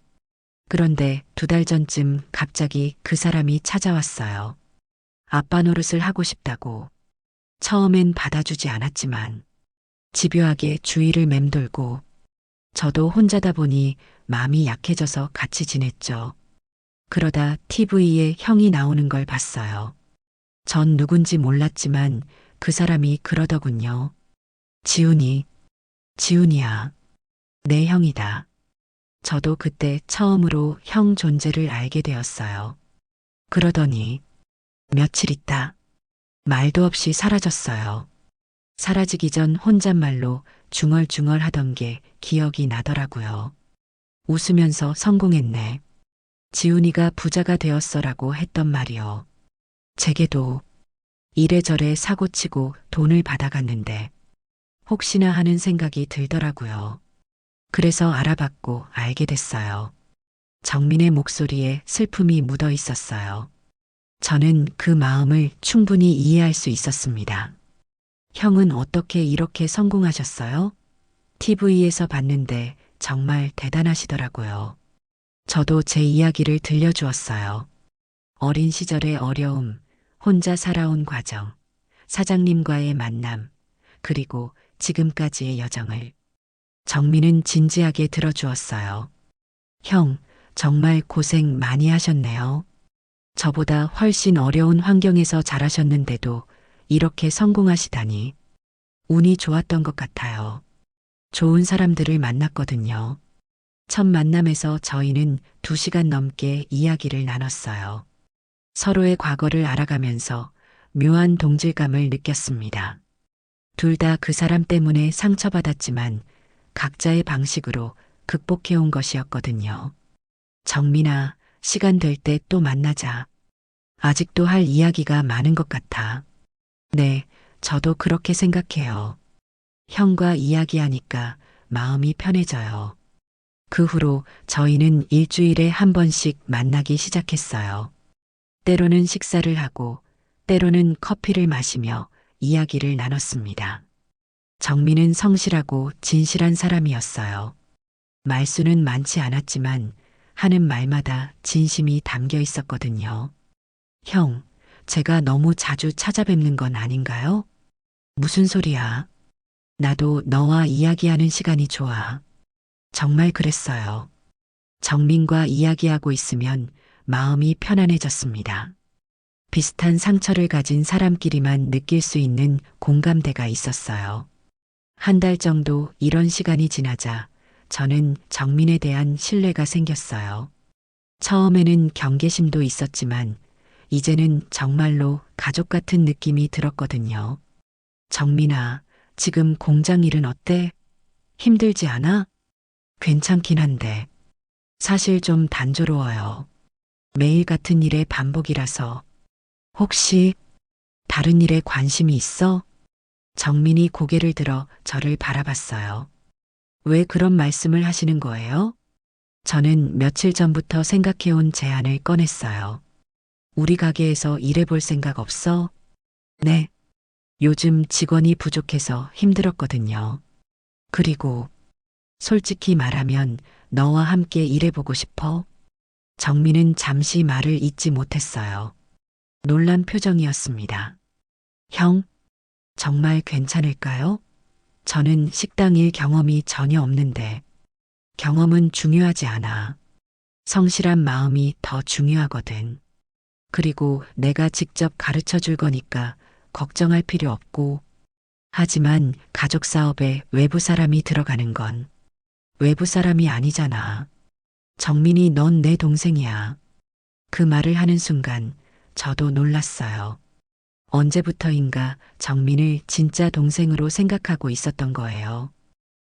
그런데 2달 전쯤 갑자기 그 사람이 찾아왔어요. 아빠 노릇을 하고 싶다고. 처음엔 받아주지 않았지만 집요하게 주위를 맴돌고 저도 혼자다 보니 마음이 약해져서 같이 지냈죠. 그러다 TV에 형이 나오는 걸 봤어요. 전 누군지 몰랐지만 그 사람이 그러더군요. 지훈이, 지훈이야. 내 형이다. 저도 그때 처음으로 형 존재를 알게 되었어요. 그러더니 며칠 있다 말도 없이 사라졌어요. 사라지기 전 혼잣말로 중얼중얼 하던 게 기억이 나더라고요. 웃으면서 성공했네. 지훈이가 부자가 되었어라고 했던 말이요. 제게도 이래저래 사고치고 돈을 받아갔는데 혹시나 하는 생각이 들더라고요. 그래서 알아봤고 알게 됐어요. 정민의 목소리에 슬픔이 묻어 있었어요. 저는 그 마음을 충분히 이해할 수 있었습니다. 형은 어떻게 이렇게 성공하셨어요? TV에서 봤는데 정말 대단하시더라고요. 저도 제 이야기를 들려주었어요. 어린 시절의 어려움, 혼자 살아온 과정, 사장님과의 만남, 그리고 지금까지의 여정을. 정민은 진지하게 들어주었어요. 형, 정말 고생 많이 하셨네요. 저보다 훨씬 어려운 환경에서 자라셨는데도 이렇게 성공하시다니. 운이 좋았던 것 같아요. 좋은 사람들을 만났거든요. 첫 만남에서 저희는 2시간 넘게 이야기를 나눴어요. 서로의 과거를 알아가면서 묘한 동질감을 느꼈습니다. 둘 다 그 사람 때문에 상처받았지만 각자의 방식으로 극복해온 것이었거든요. 정민아, 시간 될 때 또 만나자. 아직도 할 이야기가 많은 것 같아. 네, 저도 그렇게 생각해요. 형과 이야기하니까 마음이 편해져요. 그 후로 저희는 일주일에 한 번씩 만나기 시작했어요. 때로는 식사를 하고, 때로는 커피를 마시며 이야기를 나눴습니다. 정민은 성실하고 진실한 사람이었어요. 말수는 많지 않았지만 하는 말마다 진심이 담겨 있었거든요. 형, 제가 너무 자주 찾아뵙는 건 아닌가요? 무슨 소리야? 나도 너와 이야기하는 시간이 좋아. 정말 그랬어요. 정민과 이야기하고 있으면 마음이 편안해졌습니다. 비슷한 상처를 가진 사람끼리만 느낄 수 있는 공감대가 있었어요. 1달 정도 이런 시간이 지나자 저는 정민에 대한 신뢰가 생겼어요. 처음에는 경계심도 있었지만 이제는 정말로 가족 같은 느낌이 들었거든요. 정민아, 지금 공장 일은 어때? 힘들지 않아? 괜찮긴 한데 사실 좀 단조로워요. 매일 같은 일의 반복이라서. 혹시 다른 일에 관심이 있어? 정민이 고개를 들어 저를 바라봤어요. 왜 그런 말씀을 하시는 거예요? 저는 며칠 전부터 생각해온 제안을 꺼냈어요. 우리 가게에서 일해볼 생각 없어? 네. 요즘 직원이 부족해서 힘들었거든요. 그리고 솔직히 말하면 너와 함께 일해보고 싶어? 정민은 잠시 말을 잇지 못했어요. 놀란 표정이었습니다. 형, 정말 괜찮을까요? 저는 식당 일 경험이 전혀 없는데 경험은 중요하지 않아. 성실한 마음이 더 중요하거든. 그리고 내가 직접 가르쳐 줄 거니까 걱정할 필요 없고. 하지만 가족 사업에 외부 사람이 들어가는 건 외부 사람이 아니잖아. 정민이 넌 내 동생이야. 그 말을 하는 순간 저도 놀랐어요. 언제부터인가 정민을 진짜 동생으로 생각하고 있었던 거예요.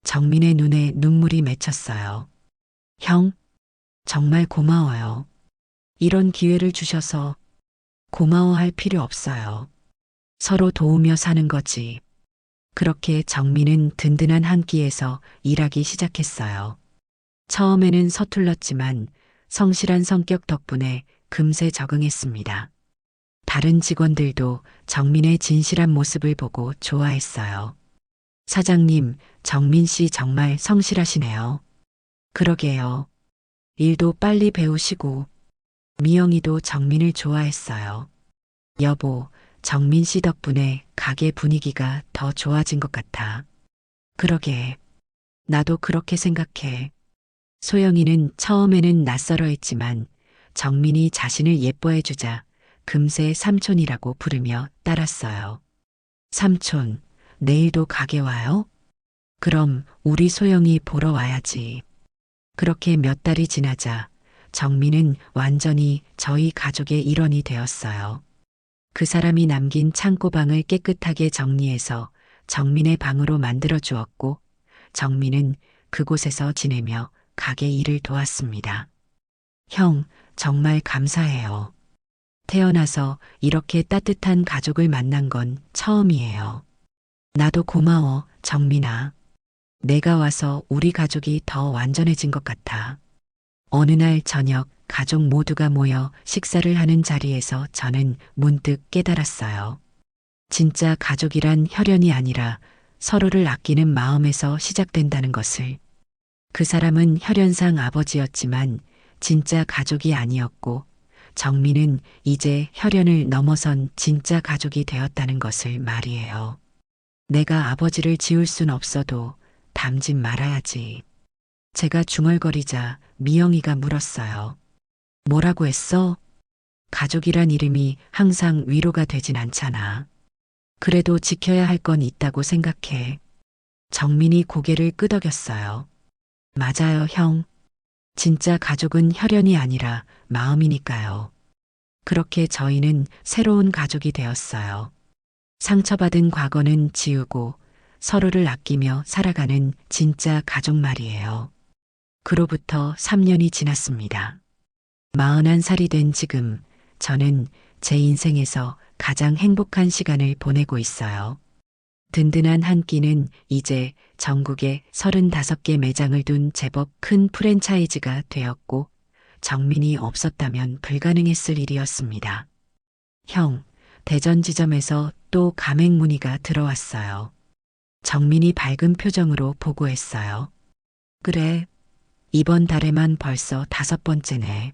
정민의 눈에 눈물이 맺혔어요. 형, 정말 고마워요. 이런 기회를 주셔서 고마워할 필요 없어요. 서로 도우며 사는 거지. 그렇게 정민은 든든한 한 끼에서 일하기 시작했어요. 처음에는 서툴렀지만 성실한 성격 덕분에 금세 적응했습니다. 다른 직원들도 정민의 진실한 모습을 보고 좋아했어요. 사장님, 정민 씨 정말 성실하시네요. 그러게요. 일도 빨리 배우시고, 미영이도 정민을 좋아했어요. 여보, 정민 씨 덕분에 가게 분위기가 더 좋아진 것 같아. 그러게. 나도 그렇게 생각해. 소영이는 처음에는 낯설어 했지만 정민이 자신을 예뻐해주자 금세 삼촌이라고 부르며 따랐어요. 삼촌, 내일도 가게 와요? 그럼 우리 소영이 보러 와야지. 그렇게 몇 달이 지나자 정민은 완전히 저희 가족의 일원이 되었어요. 그 사람이 남긴 창고방을 깨끗하게 정리해서 정민의 방으로 만들어 주었고, 정민은 그곳에서 지내며 가게 일을 도왔습니다. 형, 정말 감사해요. 태어나서 이렇게 따뜻한 가족을 만난 건 처음이에요. 나도 고마워, 정민아. 내가 와서 우리 가족이 더 완전해진 것 같아. 어느 날 저녁 가족 모두가 모여 식사를 하는 자리에서 저는 문득 깨달았어요. 진짜 가족이란 혈연이 아니라 서로를 아끼는 마음에서 시작된다는 것을. 그 사람은 혈연상 아버지였지만 진짜 가족이 아니었고, 정민은 이제 혈연을 넘어선 진짜 가족이 되었다는 것을 말이에요. 내가 아버지를 지울 순 없어도 닮지 말아야지. 제가 중얼거리자 미영이가 물었어요. 뭐라고 했어? 가족이란 이름이 항상 위로가 되진 않잖아. 그래도 지켜야 할 건 있다고 생각해. 정민이 고개를 끄덕였어요. 맞아요, 형. 진짜 가족은 혈연이 아니라 마음이니까요. 그렇게 저희는 새로운 가족이 되었어요. 상처받은 과거는 지우고 서로를 아끼며 살아가는 진짜 가족 말이에요. 그로부터 3년이 지났습니다. 41살이 된 지금 저는 제 인생에서 가장 행복한 시간을 보내고 있어요. 든든한 한 끼는 이제 전국에 35개 매장을 둔 제법 큰 프랜차이즈가 되었고, 정민이 없었다면 불가능했을 일이었습니다. 형, 대전 지점에서 또 가맹 문의가 들어왔어요. 정민이 밝은 표정으로 보고했어요. 그래, 이번 달에만 벌써 5번째네.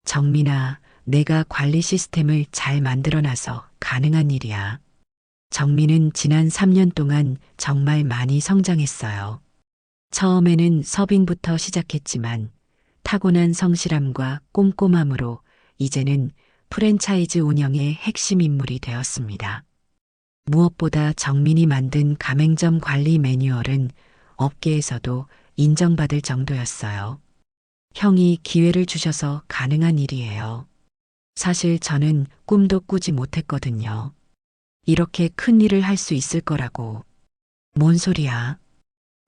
정민아, 내가 관리 시스템을 잘 만들어놔서 가능한 일이야. 정민은 지난 3년 동안 정말 많이 성장했어요. 처음에는 서빙부터 시작했지만 타고난 성실함과 꼼꼼함으로 이제는 프랜차이즈 운영의 핵심 인물이 되었습니다. 무엇보다 정민이 만든 가맹점 관리 매뉴얼은 업계에서도 인정받을 정도였어요. 형이 기회를 주셔서 가능한 일이에요. 사실 저는 꿈도 꾸지 못했거든요. 이렇게 큰 일을 할 수 있을 거라고. 뭔 소리야?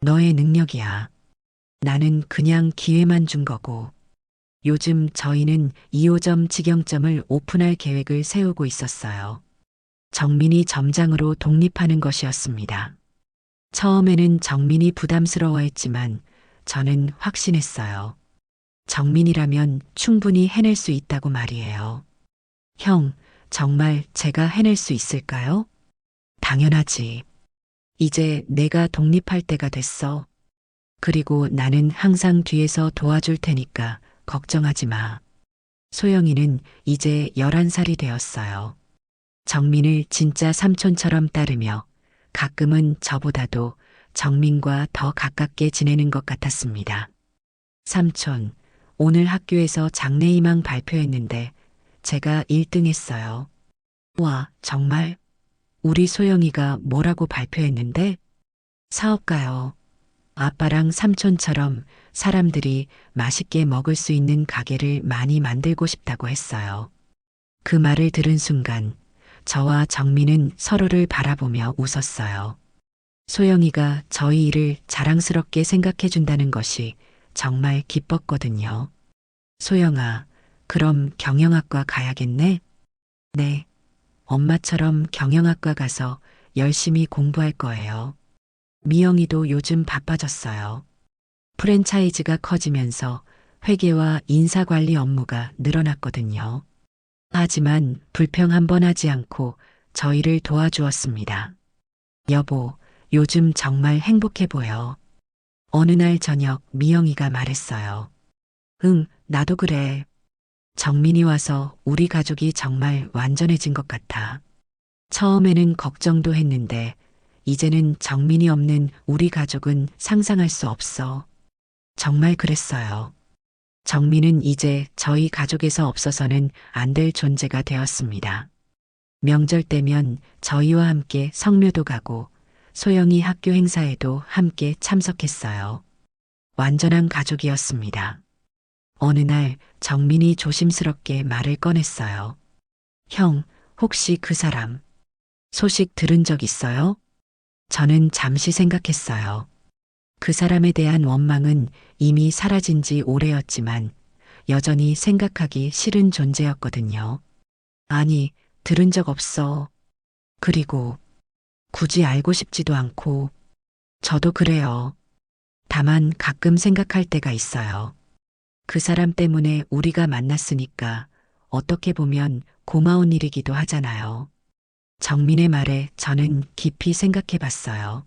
너의 능력이야. 나는 그냥 기회만 준 거고. 요즘 저희는 2호점 직영점을 오픈할 계획을 세우고 있었어요. 정민이 점장으로 독립하는 것이었습니다. 처음에는 정민이 부담스러워했지만 저는 확신했어요. 정민이라면 충분히 해낼 수 있다고 말이에요. 형, 정말 제가 해낼 수 있을까요? 당연하지. 이제 내가 독립할 때가 됐어. 그리고 나는 항상 뒤에서 도와줄 테니까 걱정하지 마. 소영이는 이제 11살이 되었어요. 정민을 진짜 삼촌처럼 따르며 가끔은 저보다도 정민과 더 가깝게 지내는 것 같았습니다. 삼촌, 오늘 학교에서 장래희망 발표했는데 제가 1등 했어요. 와, 정말? 우리 소영이가 뭐라고 발표했는데? 사업가요. 아빠랑 삼촌처럼 사람들이 맛있게 먹을 수 있는 가게를 많이 만들고 싶다고 했어요. 그 말을 들은 순간 저와 정민은 서로를 바라보며 웃었어요. 소영이가 저희 일을 자랑스럽게 생각해 준다는 것이 정말 기뻤거든요. 소영아, 그럼 경영학과 가야겠네? 네. 엄마처럼 경영학과 가서 열심히 공부할 거예요. 미영이도 요즘 바빠졌어요. 프랜차이즈가 커지면서 회계와 인사관리 업무가 늘어났거든요. 하지만 불평 한 번 하지 않고 저희를 도와주었습니다. 여보, 요즘 정말 행복해 보여. 어느 날 저녁 미영이가 말했어요. 응, 나도 그래. 정민이 와서 우리 가족이 정말 완전해진 것 같아. 처음에는 걱정도 했는데 이제는 정민이 없는 우리 가족은 상상할 수 없어. 정말 그랬어요. 정민은 이제 저희 가족에서 없어서는 안 될 존재가 되었습니다. 명절 때면 저희와 함께 성묘도 가고 소영이 학교 행사에도 함께 참석했어요. 완전한 가족이었습니다. 어느 날 정민이 조심스럽게 말을 꺼냈어요. 형, 혹시 그 사람 소식 들은 적 있어요? 저는 잠시 생각했어요. 그 사람에 대한 원망은 이미 사라진 지 오래였지만 여전히 생각하기 싫은 존재였거든요. 아니, 들은 적 없어. 그리고 굳이 알고 싶지도 않고. 저도 그래요. 다만 가끔 생각할 때가 있어요. 그 사람 때문에 우리가 만났으니까 어떻게 보면 고마운 일이기도 하잖아요. 정민의 말에 저는 깊이 생각해 봤어요.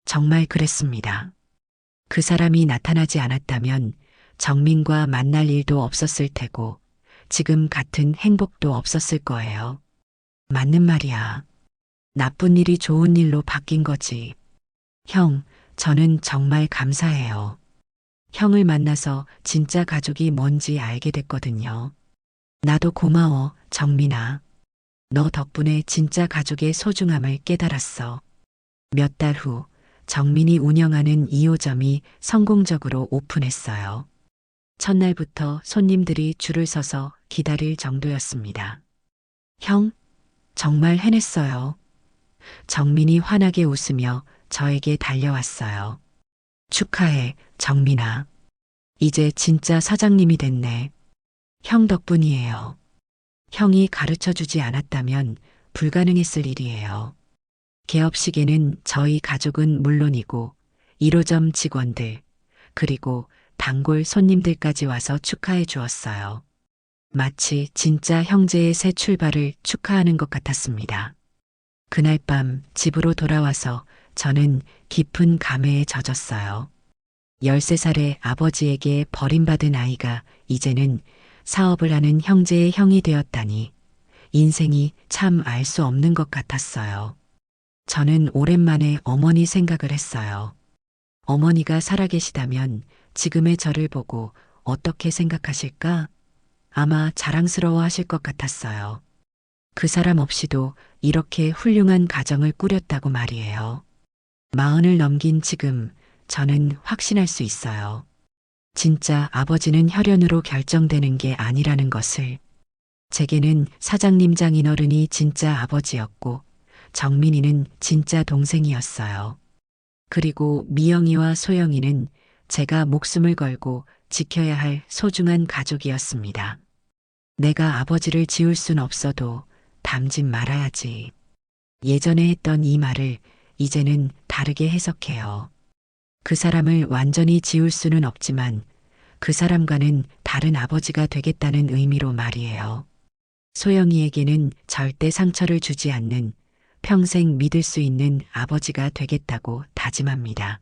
정말 그랬습니다. 그 사람이 나타나지 않았다면 정민과 만날 일도 없었을 테고 지금 같은 행복도 없었을 거예요. 맞는 말이야. 나쁜 일이 좋은 일로 바뀐 거지. 형, 저는 정말 감사해요. 형을 만나서 진짜 가족이 뭔지 알게 됐거든요. 나도 고마워, 정민아. 너 덕분에 진짜 가족의 소중함을 깨달았어. 몇 달 후, 정민이 운영하는 2호점이 성공적으로 오픈했어요. 첫날부터 손님들이 줄을 서서 기다릴 정도였습니다. 형, 정말 해냈어요. 정민이 환하게 웃으며 저에게 달려왔어요. 축하해, 정민아. 이제 진짜 사장님이 됐네. 형 덕분이에요. 형이 가르쳐 주지 않았다면 불가능했을 일이에요. 개업식에는 저희 가족은 물론이고 1호점 직원들, 그리고 단골 손님들까지 와서 축하해 주었어요. 마치 진짜 형제의 새 출발을 축하하는 것 같았습니다. 그날 밤 집으로 돌아와서 저는 깊은 감회에 젖었어요. 13살의 아버지에게 버림받은 아이가 이제는 사업을 하는 형제의 형이 되었다니 인생이 참 알 수 없는 것 같았어요. 저는 오랜만에 어머니 생각을 했어요. 어머니가 살아계시다면 지금의 저를 보고 어떻게 생각하실까? 아마 자랑스러워 하실 것 같았어요. 그 사람 없이도 이렇게 훌륭한 가정을 꾸렸다고 말이에요. 40을 넘긴 지금 저는 확신할 수 있어요. 진짜 아버지는 혈연으로 결정되는 게 아니라는 것을. 제게는 사장님 장인어른이 진짜 아버지였고 정민이는 진짜 동생이었어요. 그리고 미영이와 소영이는 제가 목숨을 걸고 지켜야 할 소중한 가족이었습니다. 내가 아버지를 지울 순 없어도 닮진 말아야지. 예전에 했던 이 말을 이제는 다르게 해석해요. 그 사람을 완전히 지울 수는 없지만 그 사람과는 다른 아버지가 되겠다는 의미로 말이에요. 소영이에게는 절대 상처를 주지 않는 평생 믿을 수 있는 아버지가 되겠다고 다짐합니다.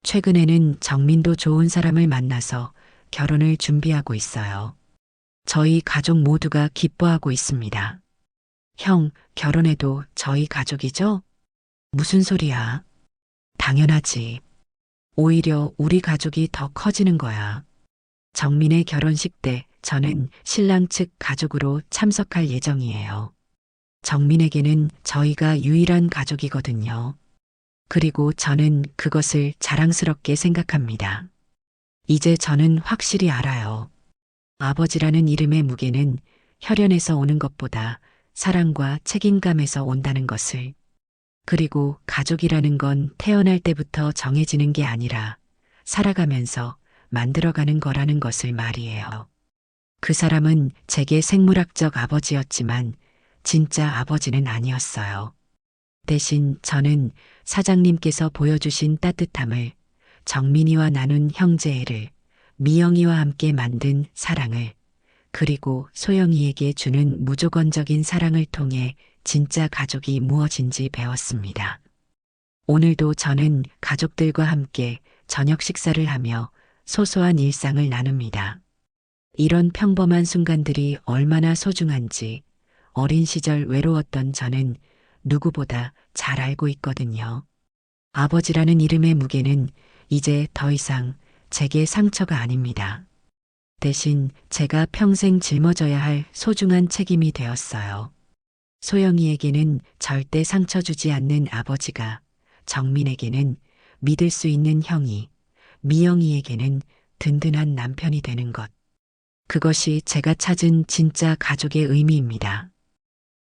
최근에는 정민도 좋은 사람을 만나서 결혼을 준비하고 있어요. 저희 가족 모두가 기뻐하고 있습니다. 형, 결혼해도 저희 가족이죠? 무슨 소리야? 당연하지. 오히려 우리 가족이 더 커지는 거야. 정민의 결혼식 때 저는 신랑 측 가족으로 참석할 예정이에요. 정민에게는 저희가 유일한 가족이거든요. 그리고 저는 그것을 자랑스럽게 생각합니다. 이제 저는 확실히 알아요. 아버지라는 이름의 무게는 혈연에서 오는 것보다 사랑과 책임감에서 온다는 것을. 그리고 가족이라는 건 태어날 때부터 정해지는 게 아니라 살아가면서 만들어가는 거라는 것을 말이에요. 그 사람은 제게 생물학적 아버지였지만 진짜 아버지는 아니었어요. 대신 저는 사장님께서 보여주신 따뜻함을, 정민이와 나눈 형제애를, 미영이와 함께 만든 사랑을, 그리고 소영이에게 주는 무조건적인 사랑을 통해 진짜 가족이 무엇인지 배웠습니다. 오늘도 저는 가족들과 함께 저녁 식사를 하며 소소한 일상을 나눕니다. 이런 평범한 순간들이 얼마나 소중한지 어린 시절 외로웠던 저는 누구보다 잘 알고 있거든요. 아버지라는 이름의 무게는 이제 더 이상 제게 상처가 아닙니다. 대신 제가 평생 짊어져야 할 소중한 책임이 되었어요. 소영이에게는 절대 상처 주지 않는 아버지가, 정민에게는 믿을 수 있는 형이, 미영이에게는 든든한 남편이 되는 것. 그것이 제가 찾은 진짜 가족의 의미입니다.